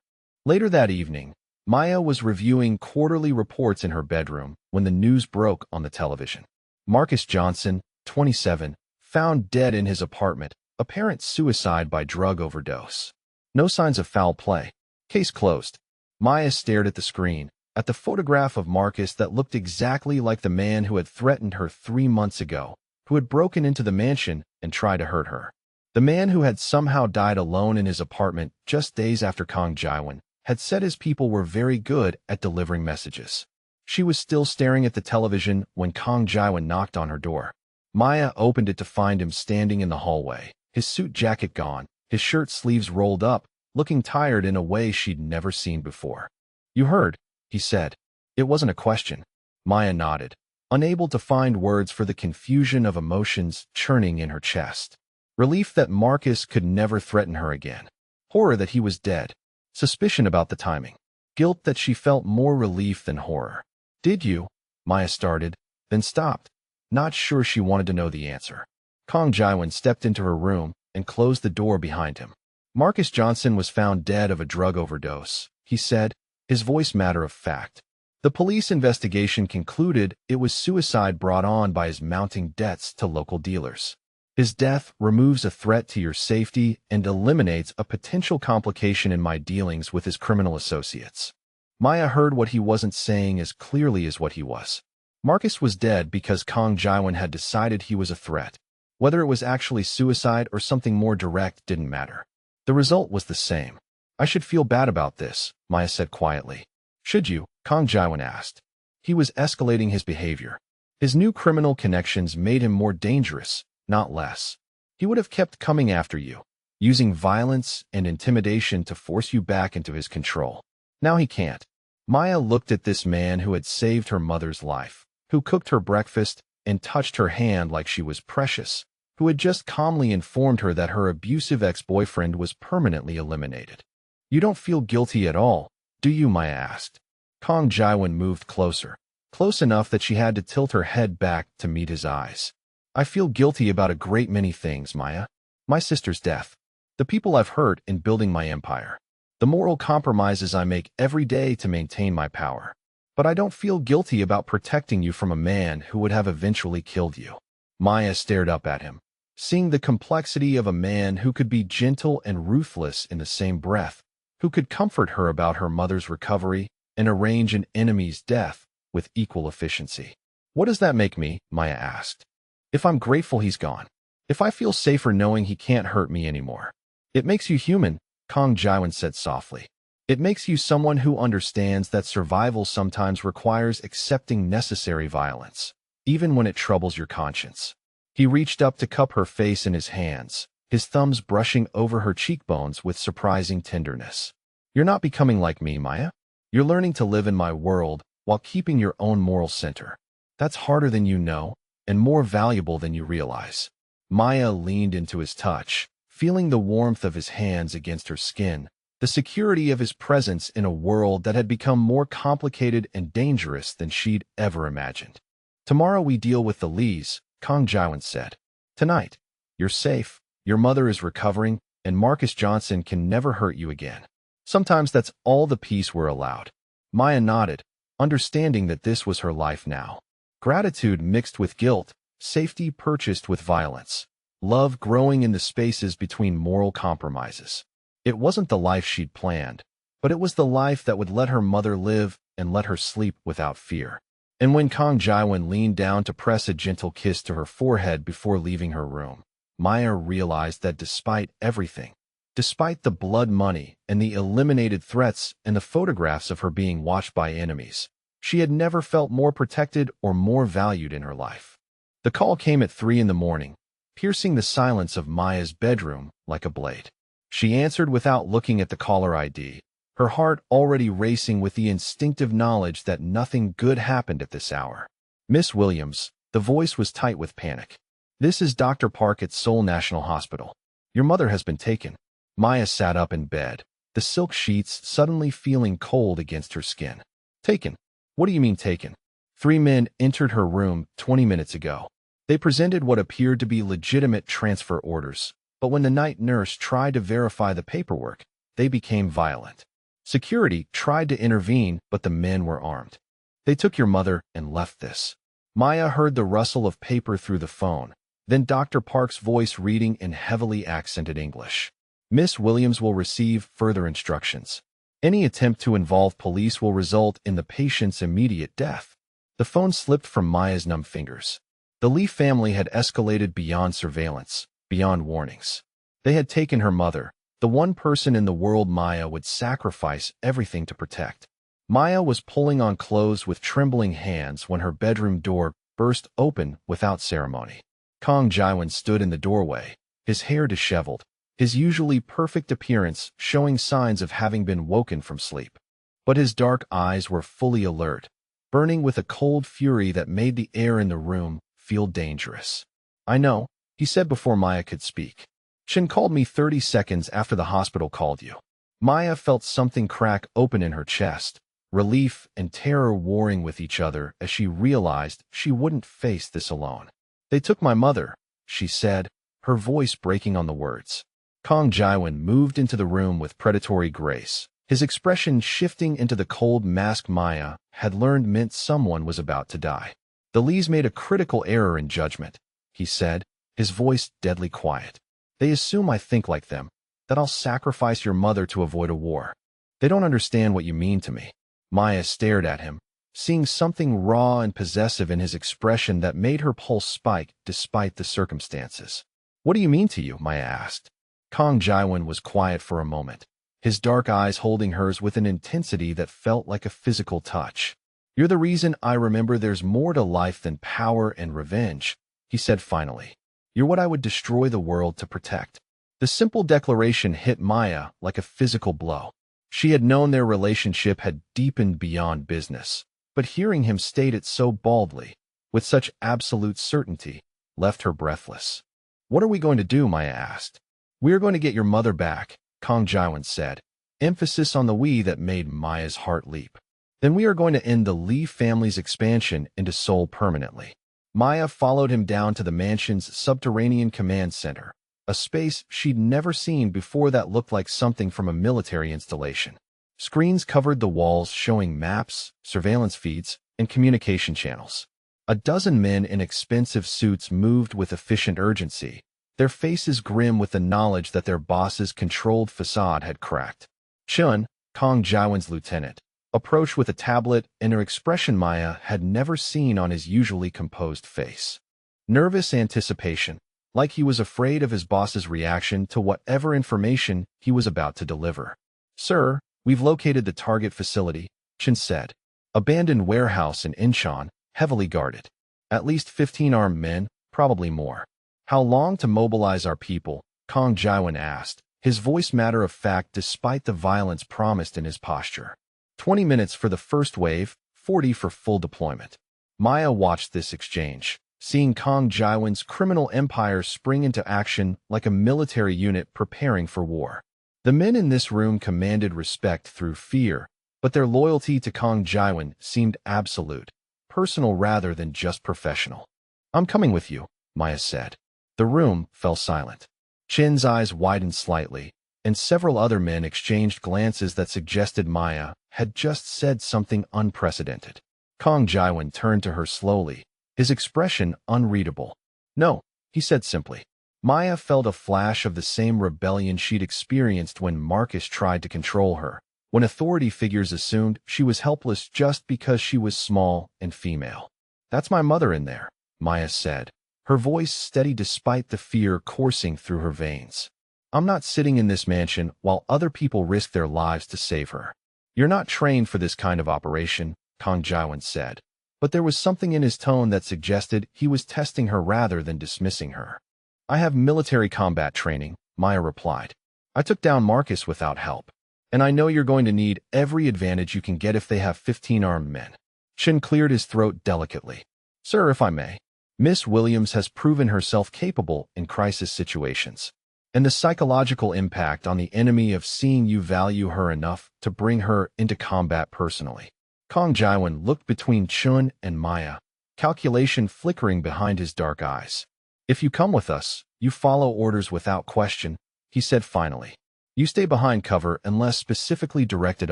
[SPEAKER 1] Later that evening, Maya was reviewing quarterly reports in her bedroom when the news broke on the television. Marcus Johnson, 27, found dead in his apartment, apparent suicide by drug overdose. No signs of foul play. Case closed. Maya stared at the screen, at the photograph of Marcus that looked exactly like the man who had threatened her 3 months ago, who had broken into the mansion and tried to hurt her. The man who had somehow died alone in his apartment just days after Kang Jaiwan had said his people were very good at delivering messages. She was still staring at the television when Kang Jaiwan knocked on her door. Maya opened it to find him standing in the hallway, his suit jacket gone, his shirt sleeves rolled up, looking tired in a way she'd never seen before. "You heard," he said. It wasn't a question. Maya nodded, unable to find words for the confusion of emotions churning in her chest. Relief that Marcus could never threaten her again. Horror that he was dead. Suspicion about the timing. Guilt that she felt more relief than horror. "Did you?" Maya started, then stopped, not sure she wanted to know the answer. Kang Jaiwan stepped into her room and closed the door behind him. "Marcus Johnson was found dead of a drug overdose," he said, his voice matter of fact. "The police investigation concluded it was suicide brought on by his mounting debts to local dealers. His death removes a threat to your safety and eliminates a potential complication in my dealings with his criminal associates." Maya heard what he wasn't saying as clearly as what he was. Marcus was dead because Kang Jaiwan had decided he was a threat. Whether it was actually suicide or something more direct didn't matter. The result was the same. "I should feel bad about this," Maya said quietly. "Should you?" Kang Jaiwan asked. He was escalating his behavior. His new criminal connections made him more dangerous, not less. He would have kept coming after you, using violence and intimidation to force you back into his control. Now he can't. Maya looked at this man who had saved her mother's life, who cooked her breakfast and touched her hand like she was precious, who had just calmly informed her that her abusive ex-boyfriend was permanently eliminated. "You don't feel guilty at all, do you?" Maya asked. Kang Jaiwan moved closer, close enough that she had to tilt her head back to meet his eyes. "I feel guilty about a great many things, Maya. My sister's death, the people I've hurt in building my empire, the moral compromises I make every day to maintain my power. But I don't feel guilty about protecting you from a man who would have eventually killed you." Maya stared up at him, seeing the complexity of a man who could be gentle and ruthless in the same breath, who could comfort her about her mother's recovery and arrange an enemy's death with equal efficiency. "What does that make me?" Maya asked. "If I'm grateful he's gone, if I feel safer knowing he can't hurt me anymore." "It makes you human," Kang Jaiwan said softly. "It makes you someone who understands that survival sometimes requires accepting necessary violence, even when it troubles your conscience." He reached up to cup her face in his hands, his thumbs brushing over her cheekbones with surprising tenderness. "You're not becoming like me, Maya. You're learning to live in my world while keeping your own moral center. That's harder than you know, and more valuable than you realize." Maya leaned into his touch, feeling the warmth of his hands against her skin, the security of his presence in a world that had become more complicated and dangerous than she'd ever imagined. "Tomorrow we deal with the Lees," Kang Jaiwan said. "Tonight, you're safe, your mother is recovering, and Marcus Johnson can never hurt you again. Sometimes that's all the peace we're allowed." Maya nodded, understanding that this was her life now. Gratitude mixed with guilt, safety purchased with violence, love growing in the spaces between moral compromises. It wasn't the life she'd planned, but it was the life that would let her mother live and let her sleep without fear. And when Kang Jaiwan leaned down to press a gentle kiss to her forehead before leaving her room, Maya realized that despite everything, despite the blood money and the eliminated threats and the photographs of her being watched by enemies, she had never felt more protected or more valued in her life. The call came at 3 a.m, piercing the silence of Maya's bedroom like a blade. She answered without looking at the caller ID, her heart already racing with the instinctive knowledge that nothing good happened at this hour. "Miss Williams," the voice was tight with panic. "This is Dr. Park at Seoul National Hospital. Your mother has been taken." Maya sat up in bed, the silk sheets suddenly feeling cold against her skin. "Taken? What do you mean taken?" 3 men entered her room 20 minutes ago. They presented what appeared to be legitimate transfer orders, but when the night nurse tried to verify the paperwork, they became violent. Security tried to intervene, but the men were armed. They took your mother and left this. Maya heard the rustle of paper through the phone, then Dr. Park's voice reading in heavily accented English. Miss Williams will receive further instructions. Any attempt to involve police will result in the patient's immediate death. The phone slipped from Maya's numb fingers. The Lee family had escalated beyond surveillance, beyond warnings. They had taken her mother, the one person in the world Maya would sacrifice everything to protect. Maya was pulling on clothes with trembling hands when her bedroom door burst open without ceremony. Kong Jaiwan stood in the doorway, his hair disheveled, his usually perfect appearance showing signs of having been woken from sleep. But his dark eyes were fully alert, burning with a cold fury that made the air in the room feel dangerous. "I know," he said before Maya could speak. "Shin called me 30 seconds after the hospital called you." Maya felt something crack open in her chest, relief and terror warring with each other as she realized she wouldn't face this alone. "They took my mother," she said, her voice breaking on the words. Kong Jaiwan moved into the room with predatory grace, his expression shifting into the cold mask Maya had learned meant someone was about to die. "The Lees made a critical error in judgment," he said, his voice deadly quiet. "They assume I think like them, that I'll sacrifice your mother to avoid a war. They don't understand what you mean to me." Maya stared at him, seeing something raw and possessive in his expression that made her pulse spike despite the circumstances. "What do you mean to you?" Maya asked. Kong Jaiwan was quiet for a moment, his dark eyes holding hers with an intensity that felt like a physical touch. "You're the reason I remember there's more to life than power and revenge," he said finally. "You're what I would destroy the world to protect." The simple declaration hit Maya like a physical blow. She had known their relationship had deepened beyond business, but hearing him state it so baldly, with such absolute certainty, left her breathless. "What are we going to do?" Maya asked. "We are going to get your mother back," Kong Jaiwan said, emphasis on the we that made Maya's heart leap. "Then we are going to end the Lee family's expansion into Seoul permanently." Maya followed him down to the mansion's subterranean command center, a space she'd never seen before that looked like something from a military installation. Screens covered the walls showing maps, surveillance feeds, and communication channels. A dozen men in expensive suits moved with efficient urgency, their faces grim with the knowledge that their boss's controlled facade had cracked. Chun, Kong Jaiwan's lieutenant, approached with a tablet and an expression Maya had never seen on his usually composed face. Nervous anticipation, like he was afraid of his boss's reaction to whatever information he was about to deliver. "Sir, we've located the target facility," Chun said. "Abandoned warehouse in Incheon, heavily guarded. At least 15 armed men, probably more." "How long to mobilize our people?" Kong Jaiwan asked, his voice matter of fact despite the violence promised in his posture. 20 minutes for the first wave, 40 for full deployment." Maya watched this exchange, seeing Kong Jaiwan's criminal empire spring into action like a military unit preparing for war. The men in this room commanded respect through fear, but their loyalty to Kong Jaiwan seemed absolute, personal rather than just professional. "I'm coming with you," Maya said. The room fell silent. Chin's eyes widened slightly, and several other men exchanged glances that suggested Maya had just said something unprecedented. Kong Jaiwan turned to her slowly, his expression unreadable. "No," he said simply. Maya felt a flash of the same rebellion she'd experienced when Marcus tried to control her, when authority figures assumed she was helpless just because she was small and female. "That's my mother in there," Maya said, her voice steady despite the fear coursing through her veins. "I'm not sitting in this mansion while other people risk their lives to save her." "You're not trained for this kind of operation," Kong Jaiwan said, but there was something in his tone that suggested he was testing her rather than dismissing her. "I have military combat training," Maya replied. "I took down Marcus without help, and I know you're going to need every advantage you can get if they have 15 armed men." Chin cleared his throat delicately. "Sir, if I may, Miss Williams has proven herself capable in crisis situations, and the psychological impact on the enemy of seeing you value her enough to bring her into combat personally." Kong Jaiwan looked between Chun and Maya, calculation flickering behind his dark eyes. "If you come with us, you follow orders without question," he said finally. You stay behind cover unless specifically directed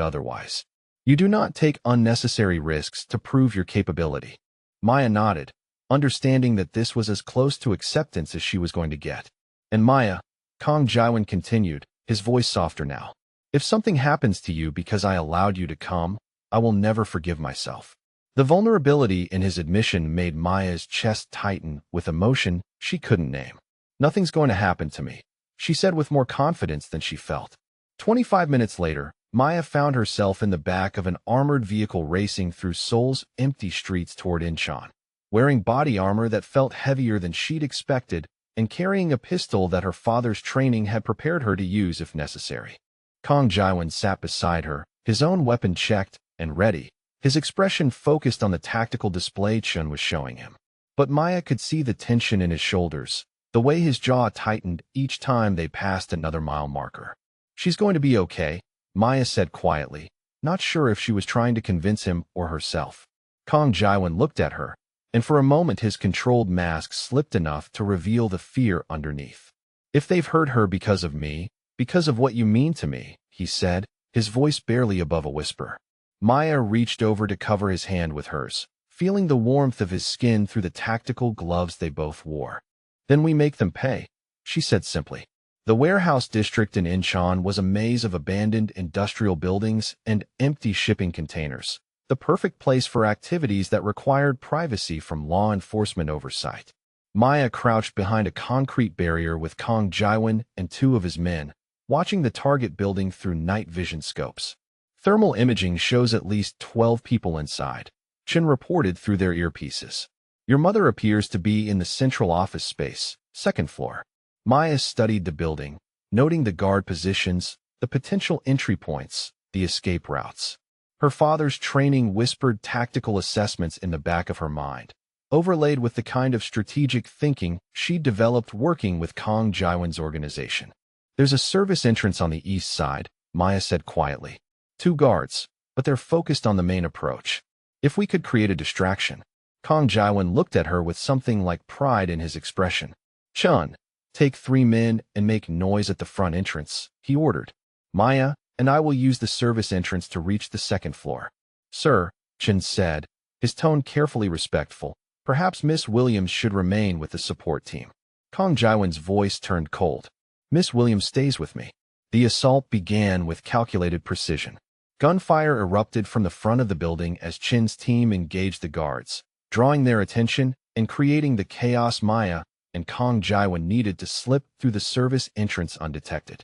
[SPEAKER 1] otherwise. You do not take unnecessary risks to prove your capability. Maya nodded, understanding that this was as close to acceptance as she was going to get. And Maya, Kong Jaiwan continued, his voice softer now. If something happens to you because I allowed you to come, I will never forgive myself. The vulnerability in his admission made Maya's chest tighten with emotion she couldn't name. Nothing's going to happen to me, she said with more confidence than she felt. 25 minutes later, Maya found herself in the back of an armored vehicle racing through Seoul's empty streets toward Incheon. Wearing body armor that felt heavier than she'd expected and carrying a pistol that her father's training had prepared her to use if necessary. Kong Jaiwan sat beside her, his own weapon checked and ready, his expression focused on the tactical display Chun was showing him. But Maya could see the tension in his shoulders, the way his jaw tightened each time they passed another mile marker. She's going to be okay, Maya said quietly, not sure if she was trying to convince him or herself. Kong Jaiwan looked at her, and for a moment his controlled mask slipped enough to reveal the fear underneath. If they've hurt her because of me, because of what you mean to me, he said, his voice barely above a whisper. Maya reached over to cover his hand with hers, feeling the warmth of his skin through the tactical gloves they both wore. Then we make them pay, she said simply. The warehouse district in Incheon was a maze of abandoned industrial buildings and empty shipping containers, the perfect place for activities that required privacy from law enforcement oversight. Maya crouched behind a concrete barrier with Kong Jaiwan and two of his men, watching the target building through night vision scopes. Thermal imaging shows at least 12 people inside, Chen reported through their earpieces. Your mother appears to be in the central office space, second floor. Maya studied the building, noting the guard positions, the potential entry points, the escape routes. Her father's training whispered tactical assessments in the back of her mind, overlaid with the kind of strategic thinking she'd developed working with Kong Jaiwan's organization. There's a service entrance on the east side, Maya said quietly. 2 guards, but they're focused on the main approach. If we could create a distraction. Kong Jaiwan looked at her with something like pride in his expression. Chun, take 3 men and make noise at the front entrance, he ordered. Maya and I will use the service entrance to reach the second floor. Sir, Chen said, his tone carefully respectful. Perhaps Miss Williams should remain with the support team. Kong Jaiwan's voice turned cold. Miss Williams stays with me. The assault began with calculated precision. Gunfire erupted from the front of the building as Chen's team engaged the guards, drawing their attention and creating the chaos Maya and Kong Jaiwan needed to slip through the service entrance undetected.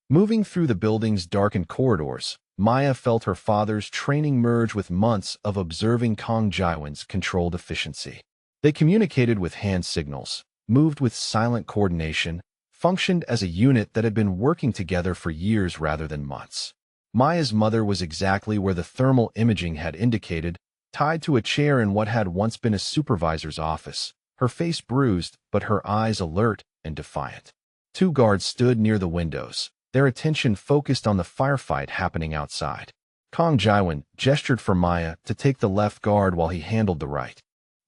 [SPEAKER 1] Moving through the building's darkened corridors, Maya felt her father's training merge with months of observing Kong Jaiwan's controlled efficiency. They communicated with hand signals, moved with silent coordination, functioned as a unit that had been working together for years rather than months. Maya's mother was exactly where the thermal imaging had indicated, tied to a chair in what had once been a supervisor's office, her face bruised but her eyes alert and defiant. 2 guards stood near the windows, their attention focused on the firefight happening outside. Kong Jaiwan gestured for Maya to take the left guard while he handled the right.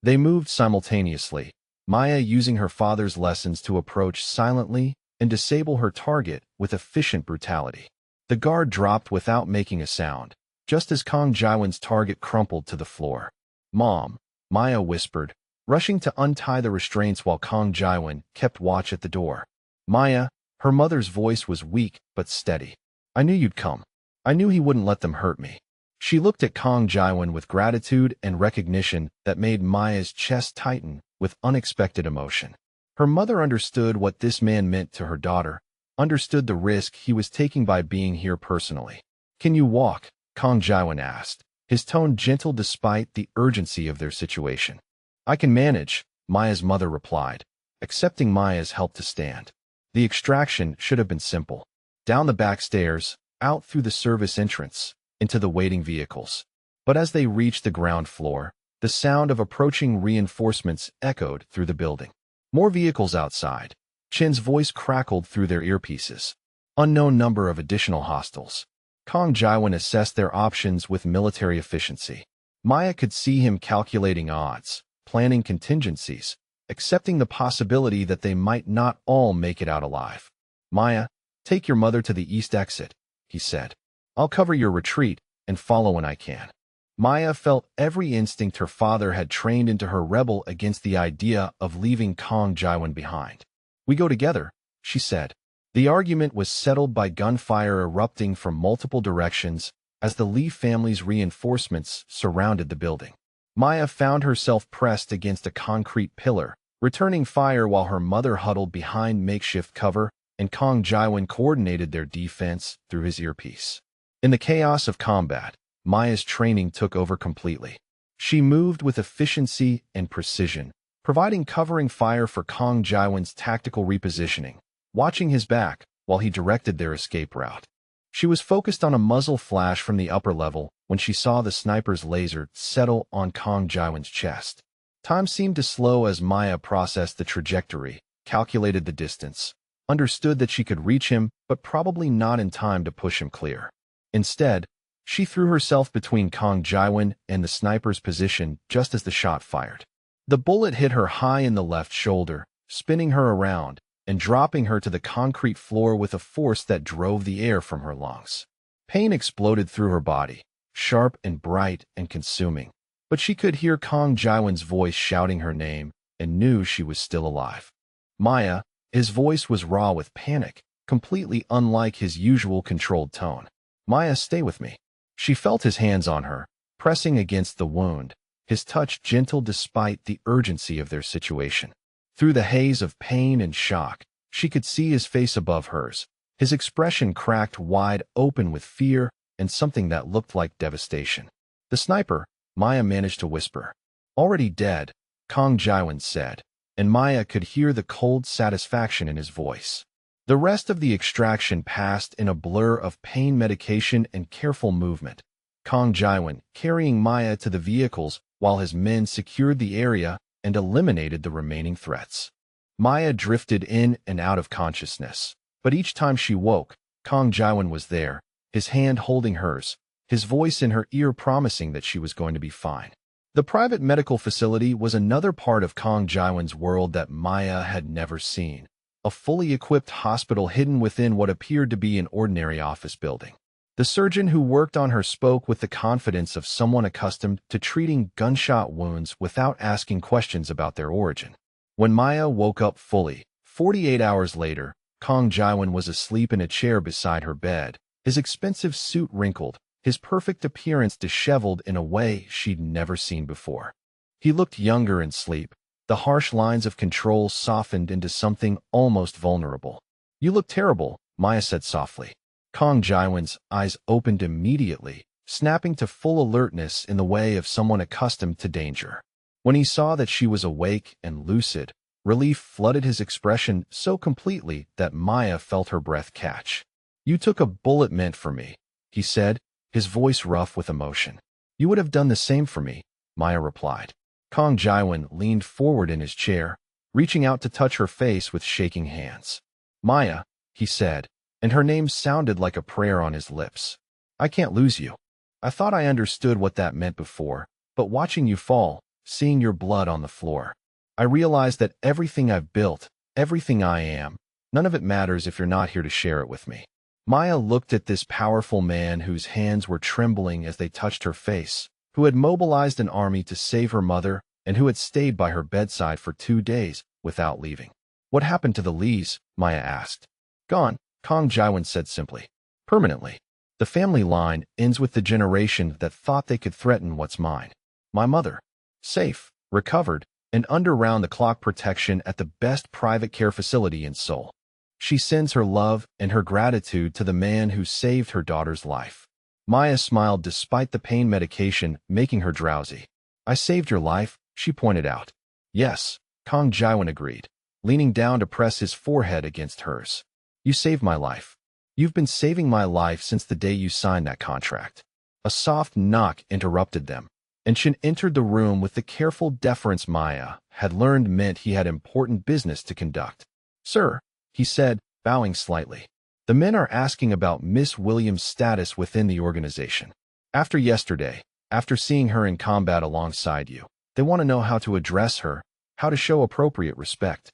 [SPEAKER 1] They moved simultaneously, Maya using her father's lessons to approach silently and disable her target with efficient brutality. The guard dropped without making a sound, just as Kong Jaiwan's target crumpled to the floor. Mom, Maya whispered, rushing to untie the restraints while Kong Jaiwan kept watch at the door. Maya, her mother's voice was weak but steady. I knew you'd come. I knew he wouldn't let them hurt me. She looked at Kong Jaiwan with gratitude and recognition that made Maya's chest tighten with unexpected emotion. Her mother understood what this man meant to her daughter, understood the risk he was taking by being here personally. Can you walk? Kong Jaiwan asked, his tone gentle despite the urgency of their situation. I can manage, Maya's mother replied, accepting Maya's help to stand. The extraction should have been simple. Down the back stairs, out through the service entrance, into the waiting vehicles. But as they reached the ground floor, the sound of approaching reinforcements echoed through the building. More vehicles outside. Chen's voice crackled through their earpieces. Unknown number of additional hostiles. Kong Jaiwan assessed their options with military efficiency. Maya could see him calculating odds, planning contingencies, accepting the possibility that they might not all make it out alive. Maya, Take your mother to the east exit, he said. I'll cover your retreat and follow when I can. Maya felt every instinct her father had trained into her rebel against the idea of leaving Kong Jaiwan behind. We go together, she said. The argument was settled by gunfire erupting from multiple directions as the Lee family's reinforcements surrounded the building. Maya found herself pressed against a concrete pillar, returning fire while her mother huddled behind makeshift cover, and Kong Jaiwan coordinated their defense through his earpiece. In the chaos of combat, Maya's training took over completely. She moved with efficiency and precision, providing covering fire for Kong Jaiwan's tactical repositioning, watching his back while he directed their escape route. She was focused on a muzzle flash from the upper level when she saw the sniper's laser settle on Kong Jaiwan's chest. Time seemed to slow as Maya processed the trajectory, calculated the distance, understood that she could reach him, but probably not in time to push him clear. Instead, she threw herself between Kong Jaiwan and the sniper's position just as the shot fired. The bullet hit her high in the left shoulder, spinning her around and dropping her to the concrete floor with a force that drove the air from her lungs. Pain exploded through her body, sharp and bright and consuming, but she could hear Kong Jaiwan's voice shouting her name and knew she was still alive. Maya, his voice was raw with panic, completely unlike his usual controlled tone. Maya, stay with me. She felt his hands on her, pressing against the wound, his touch gentle despite the urgency of their situation. Through the haze of pain and shock, she could see his face above hers, his expression cracked wide open with fear and something that looked like devastation. The sniper, Maya managed to whisper. Already dead, Kong Jaiwan said, and Maya could hear the cold satisfaction in his voice. The rest of the extraction passed in a blur of pain medication and careful movement. Kong Jaiwan carrying Maya to the vehicles while his men secured the area and eliminated the remaining threats. Maya drifted in and out of consciousness, but each time she woke, Kong Jaiwan was there, his hand holding hers, his voice in her ear promising that she was going to be fine. The private medical facility was another part of Kong Jaiwan's world that Maya had never seen. A fully equipped hospital hidden within what appeared to be an ordinary office building. The surgeon who worked on her spoke with the confidence of someone accustomed to treating gunshot wounds without asking questions about their origin. When Maya woke up fully, 48 hours later, Kong Jaiwan was asleep in a chair beside her bed, his expensive suit wrinkled, his perfect appearance disheveled in a way she'd never seen before. He looked younger in sleep. The harsh lines of control softened into something almost vulnerable. You look terrible, Maya said softly. Kong Jaiwan's eyes opened immediately, snapping to full alertness in the way of someone accustomed to danger. When he saw that she was awake and lucid, relief flooded his expression so completely that Maya felt her breath catch. You took a bullet meant for me, he said, his voice rough with emotion. You would have done the same for me, Maya replied. Kong Jaiwan leaned forward in his chair, reaching out to touch her face with shaking hands. Maya, he said, and her name sounded like a prayer on his lips. I can't lose you. I thought I understood what that meant before, but watching you fall, seeing your blood on the floor, I realized that everything I've built, everything I am, none of it matters if you're not here to share it with me. Maya looked at this powerful man whose hands were trembling as they touched her face, who had mobilized an army to save her mother and who had stayed by her bedside for 2 days without leaving. What happened to the Lees? Maya asked. Gone, Kong Jaiwan said simply. Permanently. The family line ends with the generation that thought they could threaten what's mine. My mother. Safe, recovered, and under round-the-clock protection at the best private care facility in Seoul. She sends her love and her gratitude to the man who saved her daughter's life. Maya smiled despite the pain medication making her drowsy. I saved your life, she pointed out. Yes, Kong Jaiwan agreed, leaning down to press his forehead against hers. You saved my life. You've been saving my life since the day you signed that contract. A soft knock interrupted them, and Shin entered the room with the careful deference Maya had learned meant he had important business to conduct. Sir, he said, bowing slightly. The men are asking about Miss Williams' status within the organization. After yesterday, after seeing her in combat alongside you, they want to know how to address her, how to show appropriate respect.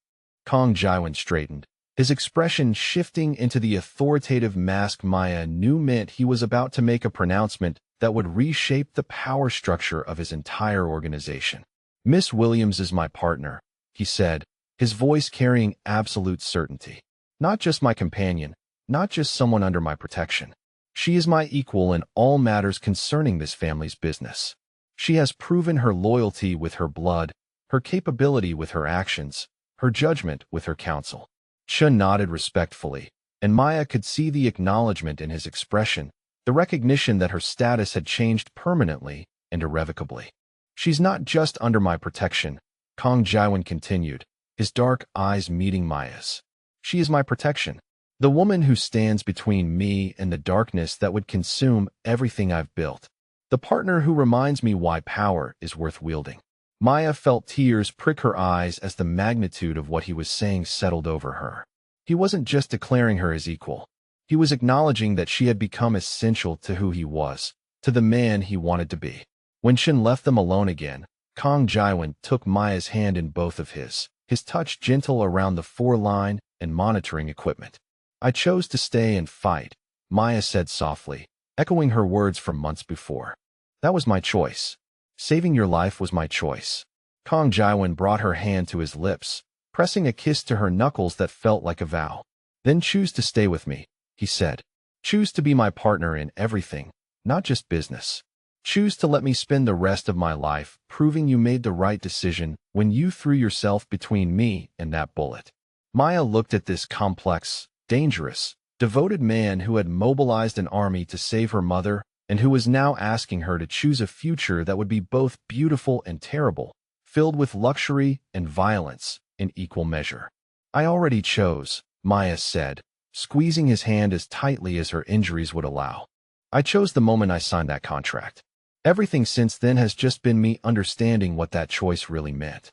[SPEAKER 1] Kong Jaiwan straightened, His expression shifting into the authoritative mask Maya knew meant he was about to make a pronouncement that would reshape the power structure of his entire organization. "Miss Williams is my partner," he said, his voice carrying absolute certainty. "Not just my companion, not just someone under my protection. She is my equal in all matters concerning this family's business. She has proven her loyalty with her blood, her capability with her actions, her judgment with her counsel." Chun nodded respectfully, and Maya could see the acknowledgement in his expression, the recognition that her status had changed permanently and irrevocably. "She's not just under my protection," Kong Jaiwan continued, his dark eyes meeting Maya's. "She is my protection, the woman who stands between me and the darkness that would consume everything I've built, the partner who reminds me why power is worth wielding." Maya felt tears prick her eyes as the magnitude of what he was saying settled over her. He wasn't just declaring her as equal. He was acknowledging that she had become essential to who he was, to the man he wanted to be. When Shin left them alone again, Kong Jaiwan took Maya's hand in both of his touch gentle around the four-line and monitoring equipment. "I chose to stay and fight," Maya said softly, echoing her words from months before. "That was my choice. Saving your life was my choice." Kong Jaiwan brought her hand to his lips, pressing a kiss to her knuckles that felt like a vow. "Then choose to stay with me," he said. "Choose to be my partner in everything, not just business. Choose to let me spend the rest of my life proving you made the right decision when you threw yourself between me and that bullet." Maya looked at this complex, dangerous, devoted man who had mobilized an army to save her mother and who was now asking her to choose a future that would be both beautiful and terrible, filled with luxury and violence in equal measure. "I already chose," Maya said, squeezing his hand as tightly as her injuries would allow. "I chose the moment I signed that contract. Everything since then has just been me understanding what that choice really meant."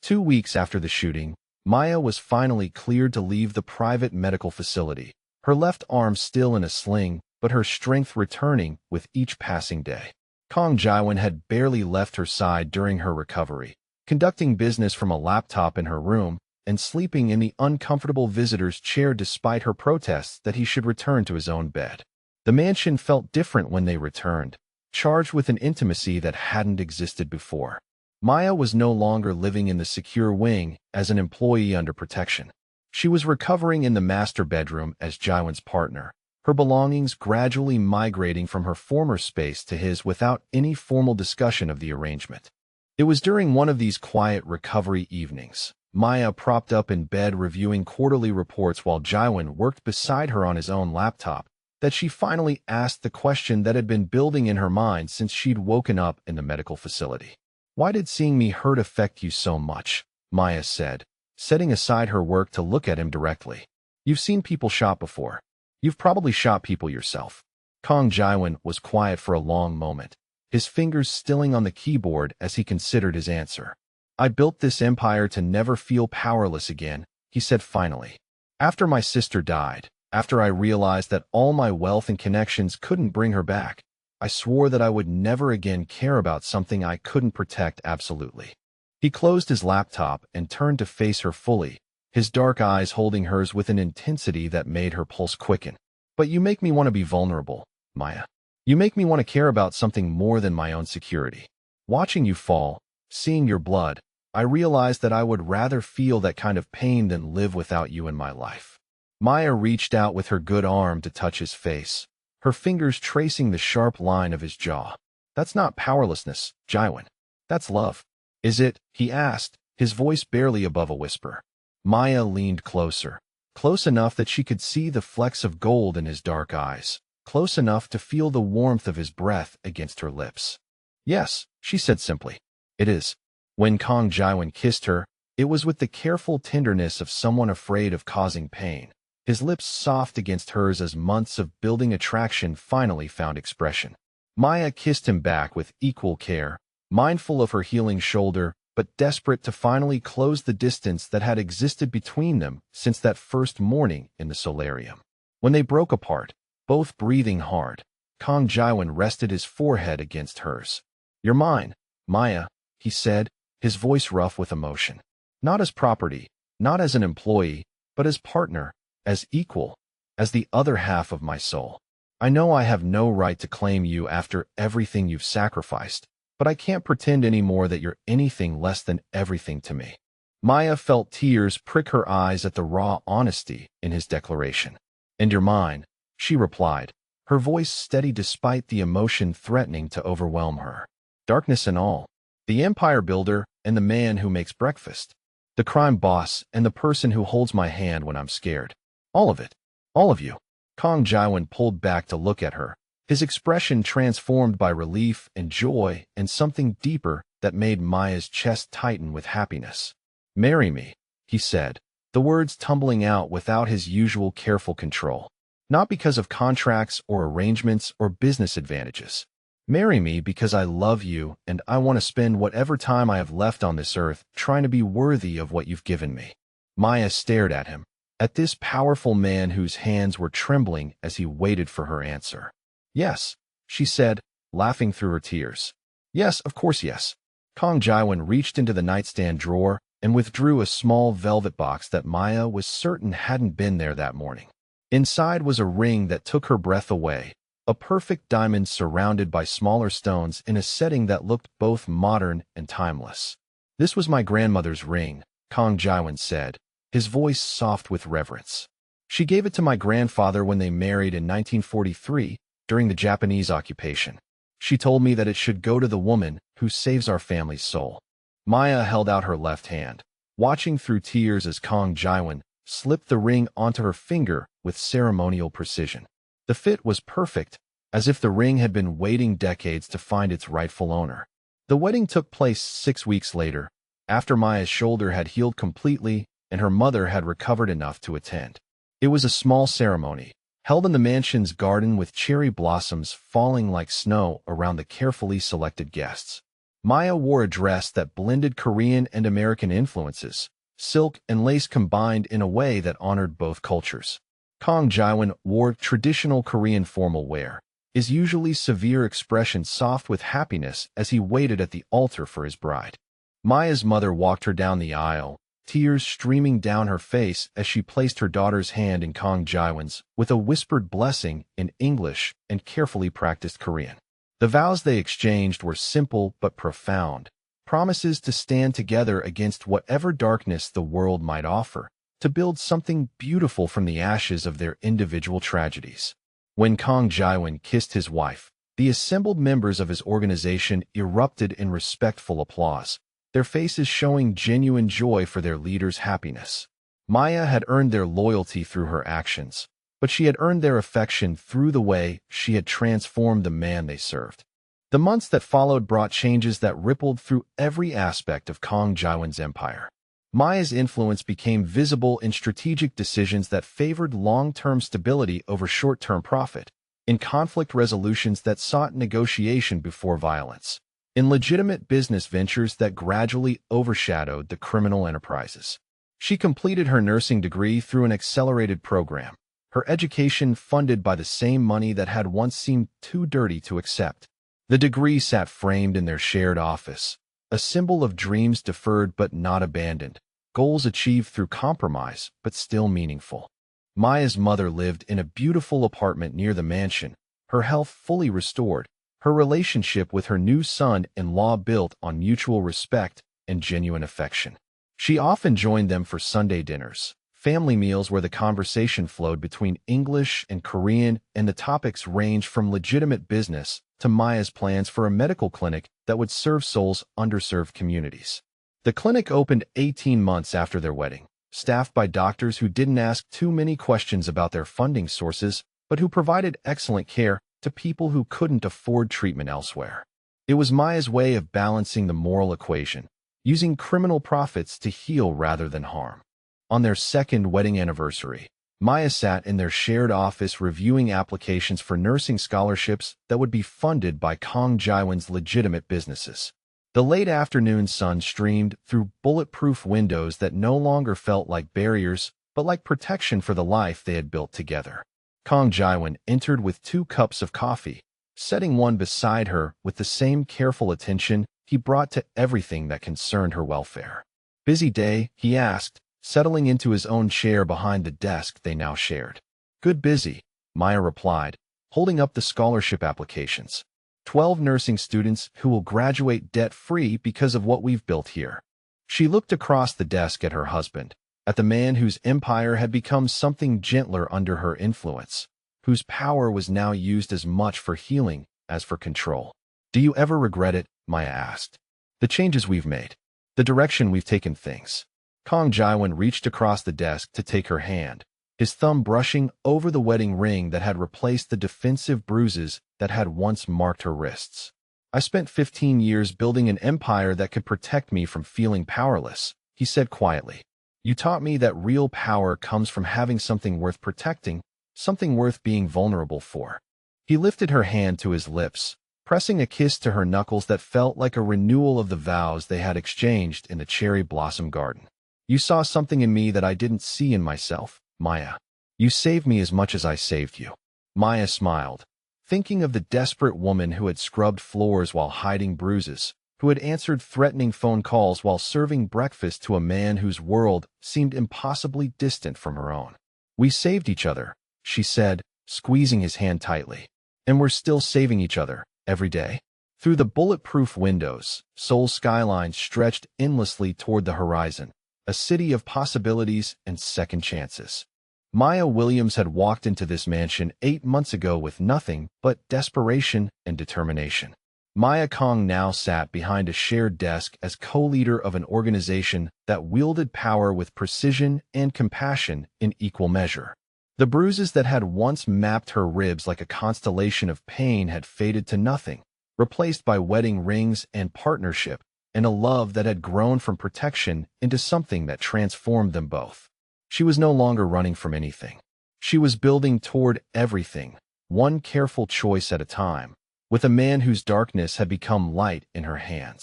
[SPEAKER 1] 2 weeks after the shooting, Maya was finally cleared to leave the private medical facility, her left arm still in a sling, but her strength returning with each passing day. Kong Jaiwan had barely left her side during her recovery, conducting business from a laptop in her room and sleeping in the uncomfortable visitor's chair despite her protests that he should return to his own bed. The mansion felt different when they returned, charged with an intimacy that hadn't existed before. Maya was no longer living in the secure wing as an employee under protection. She was recovering in the master bedroom as Jaiwan's partner, her belongings gradually migrating from her former space to his without any formal discussion of the arrangement. It was during one of these quiet recovery evenings, Maya propped up in bed reviewing quarterly reports while Jaiwan worked beside her on his own laptop, that she finally asked the question that had been building in her mind since she'd woken up in the medical facility. "Why did seeing me hurt affect you so much?" Maya said, setting aside her work to look at him directly. "You've seen people shot before. You've probably shot people yourself." Kong Jaiwan was quiet for a long moment, his fingers stilling on the keyboard as he considered his answer. "I built this empire to never feel powerless again," he said finally. "After my sister died, after I realized that all my wealth and connections couldn't bring her back, I swore that I would never again care about something I couldn't protect absolutely." He closed his laptop and turned to face her fully, his dark eyes holding hers with an intensity that made her pulse quicken. "But you make me want to be vulnerable, Maya. You make me want to care about something more than my own security. Watching you fall, seeing your blood, I realized that I would rather feel that kind of pain than live without you in my life." Maya reached out with her good arm to touch his face, her fingers tracing the sharp line of his jaw. "That's not powerlessness, Jaiwan. That's love." "Is it?" he asked, his voice barely above a whisper. Maya leaned closer, close enough that she could see the flecks of gold in his dark eyes, close enough to feel the warmth of his breath against her lips. "Yes," she said simply. "It is." When Kong Jaiwan kissed her, it was with the careful tenderness of someone afraid of causing pain, his lips soft against hers as months of building attraction finally found expression. Maya kissed him back with equal care, mindful of her healing shoulder, but desperate to finally close the distance that had existed between them since that first morning in the solarium. When they broke apart, both breathing hard, Kong Jaiwan rested his forehead against hers. "You're mine, Maya," he said, his voice rough with emotion. "Not as property, not as an employee, but as partner, as equal, as the other half of my soul. I know I have no right to claim you after everything you've sacrificed, but I can't pretend anymore that you're anything less than everything to me." Maya felt tears prick her eyes at the raw honesty in his declaration. "And you're mine," she replied, her voice steady despite the emotion threatening to overwhelm her. "Darkness and all. The empire builder and the man who makes breakfast. The crime boss and the person who holds my hand when I'm scared. All of it. All of you." Kong Jaiwan pulled back to look at her, his expression transformed by relief and joy and something deeper that made Maya's chest tighten with happiness. "Marry me," he said, the words tumbling out without his usual careful control. "Not because of contracts or arrangements or business advantages. Marry me because I love you and I want to spend whatever time I have left on this earth trying to be worthy of what you've given me." Maya stared at him, at this powerful man whose hands were trembling as he waited for her answer. "Yes," she said, laughing through her tears. "Yes, of course yes." Kong Jaiwan reached into the nightstand drawer and withdrew a small velvet box that Maya was certain hadn't been there that morning. Inside was a ring that took her breath away, a perfect diamond surrounded by smaller stones in a setting that looked both modern and timeless. "This was my grandmother's ring," Kong Jaiwan said, his voice soft with reverence. "She gave it to my grandfather when they married in 1943 during the Japanese occupation. She told me that it should go to the woman who saves our family's soul." Maya held out her left hand, watching through tears as Kong Jaiwan slipped the ring onto her finger with ceremonial precision. The fit was perfect, as if the ring had been waiting decades to find its rightful owner. The wedding took place 6 weeks later, after Maya's shoulder had healed completely and her mother had recovered enough to attend. It was a small ceremony, held in the mansion's garden with cherry blossoms falling like snow around the carefully selected guests. Maya wore a dress that blended Korean and American influences, silk and lace combined in a way that honored both cultures. Kong Jaiwan wore traditional Korean formal wear, his usually severe expression soft with happiness as he waited at the altar for his bride. Maya's mother walked her down the aisle, tears streaming down her face as she placed her daughter's hand in Kong Jaiwan's with a whispered blessing in English and carefully practiced Korean. The vows they exchanged were simple but profound, promises to stand together against whatever darkness the world might offer, to build something beautiful from the ashes of their individual tragedies. When Kong Jaiwan kissed his wife, the assembled members of his organization erupted in respectful applause, their faces showing genuine joy for their leader's happiness. Maya had earned their loyalty through her actions, but she had earned their affection through the way she had transformed the man they served. The months that followed brought changes that rippled through every aspect of Kong Jaiwan's empire. Maya's influence became visible in strategic decisions that favored long-term stability over short-term profit, in conflict resolutions that sought negotiation before violence, in legitimate business ventures that gradually overshadowed the criminal enterprises. She completed her nursing degree through an accelerated program, her education funded by the same money that had once seemed too dirty to accept. The degree sat framed in their shared office, a symbol of dreams deferred but not abandoned, goals achieved through compromise but still meaningful. Maya's mother lived in a beautiful apartment near the mansion, her health fully restored, her relationship with her new son-in-law built on mutual respect and genuine affection. She often joined them for Sunday dinners, family meals where the conversation flowed between English and Korean and the topics ranged from legitimate business to Maya's plans for a medical clinic that would serve Seoul's underserved communities. The clinic opened 18 months after their wedding, staffed by doctors who didn't ask too many questions about their funding sources, but who provided excellent care to people who couldn't afford treatment elsewhere. It was Maya's way of balancing the moral equation, using criminal profits to heal rather than harm. On their second wedding anniversary, Maya sat in their shared office reviewing applications for nursing scholarships that would be funded by Kong Jaiwan's legitimate businesses. The late afternoon sun streamed through bulletproof windows that no longer felt like barriers, but like protection for the life they had built together. Kong Jaiwan entered with 2 cups of coffee, setting one beside her with the same careful attention he brought to everything that concerned her welfare. "Busy day?" he asked, settling into his own chair behind the desk they now shared. "Good busy," Maya replied, holding up the scholarship applications. 12 nursing students who will graduate debt-free because of what we've built here." She looked across the desk at her husband, at the man whose empire had become something gentler under her influence, whose power was now used as much for healing as for control. "Do you ever regret it?" Maya asked. "The changes we've made, the direction we've taken things." Kong Jaiwan reached across the desk to take her hand, his thumb brushing over the wedding ring that had replaced the defensive bruises that had once marked her wrists. "I spent 15 years building an empire that could protect me from feeling powerless," he said quietly. "You taught me that real power comes from having something worth protecting, something worth being vulnerable for." He lifted her hand to his lips, pressing a kiss to her knuckles that felt like a renewal of the vows they had exchanged in the cherry blossom garden. "You saw something in me that I didn't see in myself, Maya. You saved me as much as I saved you." Maya smiled, thinking of the desperate woman who had scrubbed floors while hiding bruises, who had answered threatening phone calls while serving breakfast to a man whose world seemed impossibly distant from her own. "We saved each other," she said, squeezing his hand tightly. "And we're still saving each other, every day." Through the bulletproof windows, Seoul's skyline stretched endlessly toward the horizon, a city of possibilities and second chances. Maya Williams had walked into this mansion 8 months ago with nothing but desperation and determination. Maya Kong now sat behind a shared desk as co-leader of an organization that wielded power with precision and compassion in equal measure. The bruises that had once mapped her ribs like a constellation of pain had faded to nothing, replaced by wedding rings and partnership, and a love that had grown from protection into something that transformed them both. She was no longer running from anything. She was building toward everything, one careful choice at a time, with a man whose darkness had become light in her hands.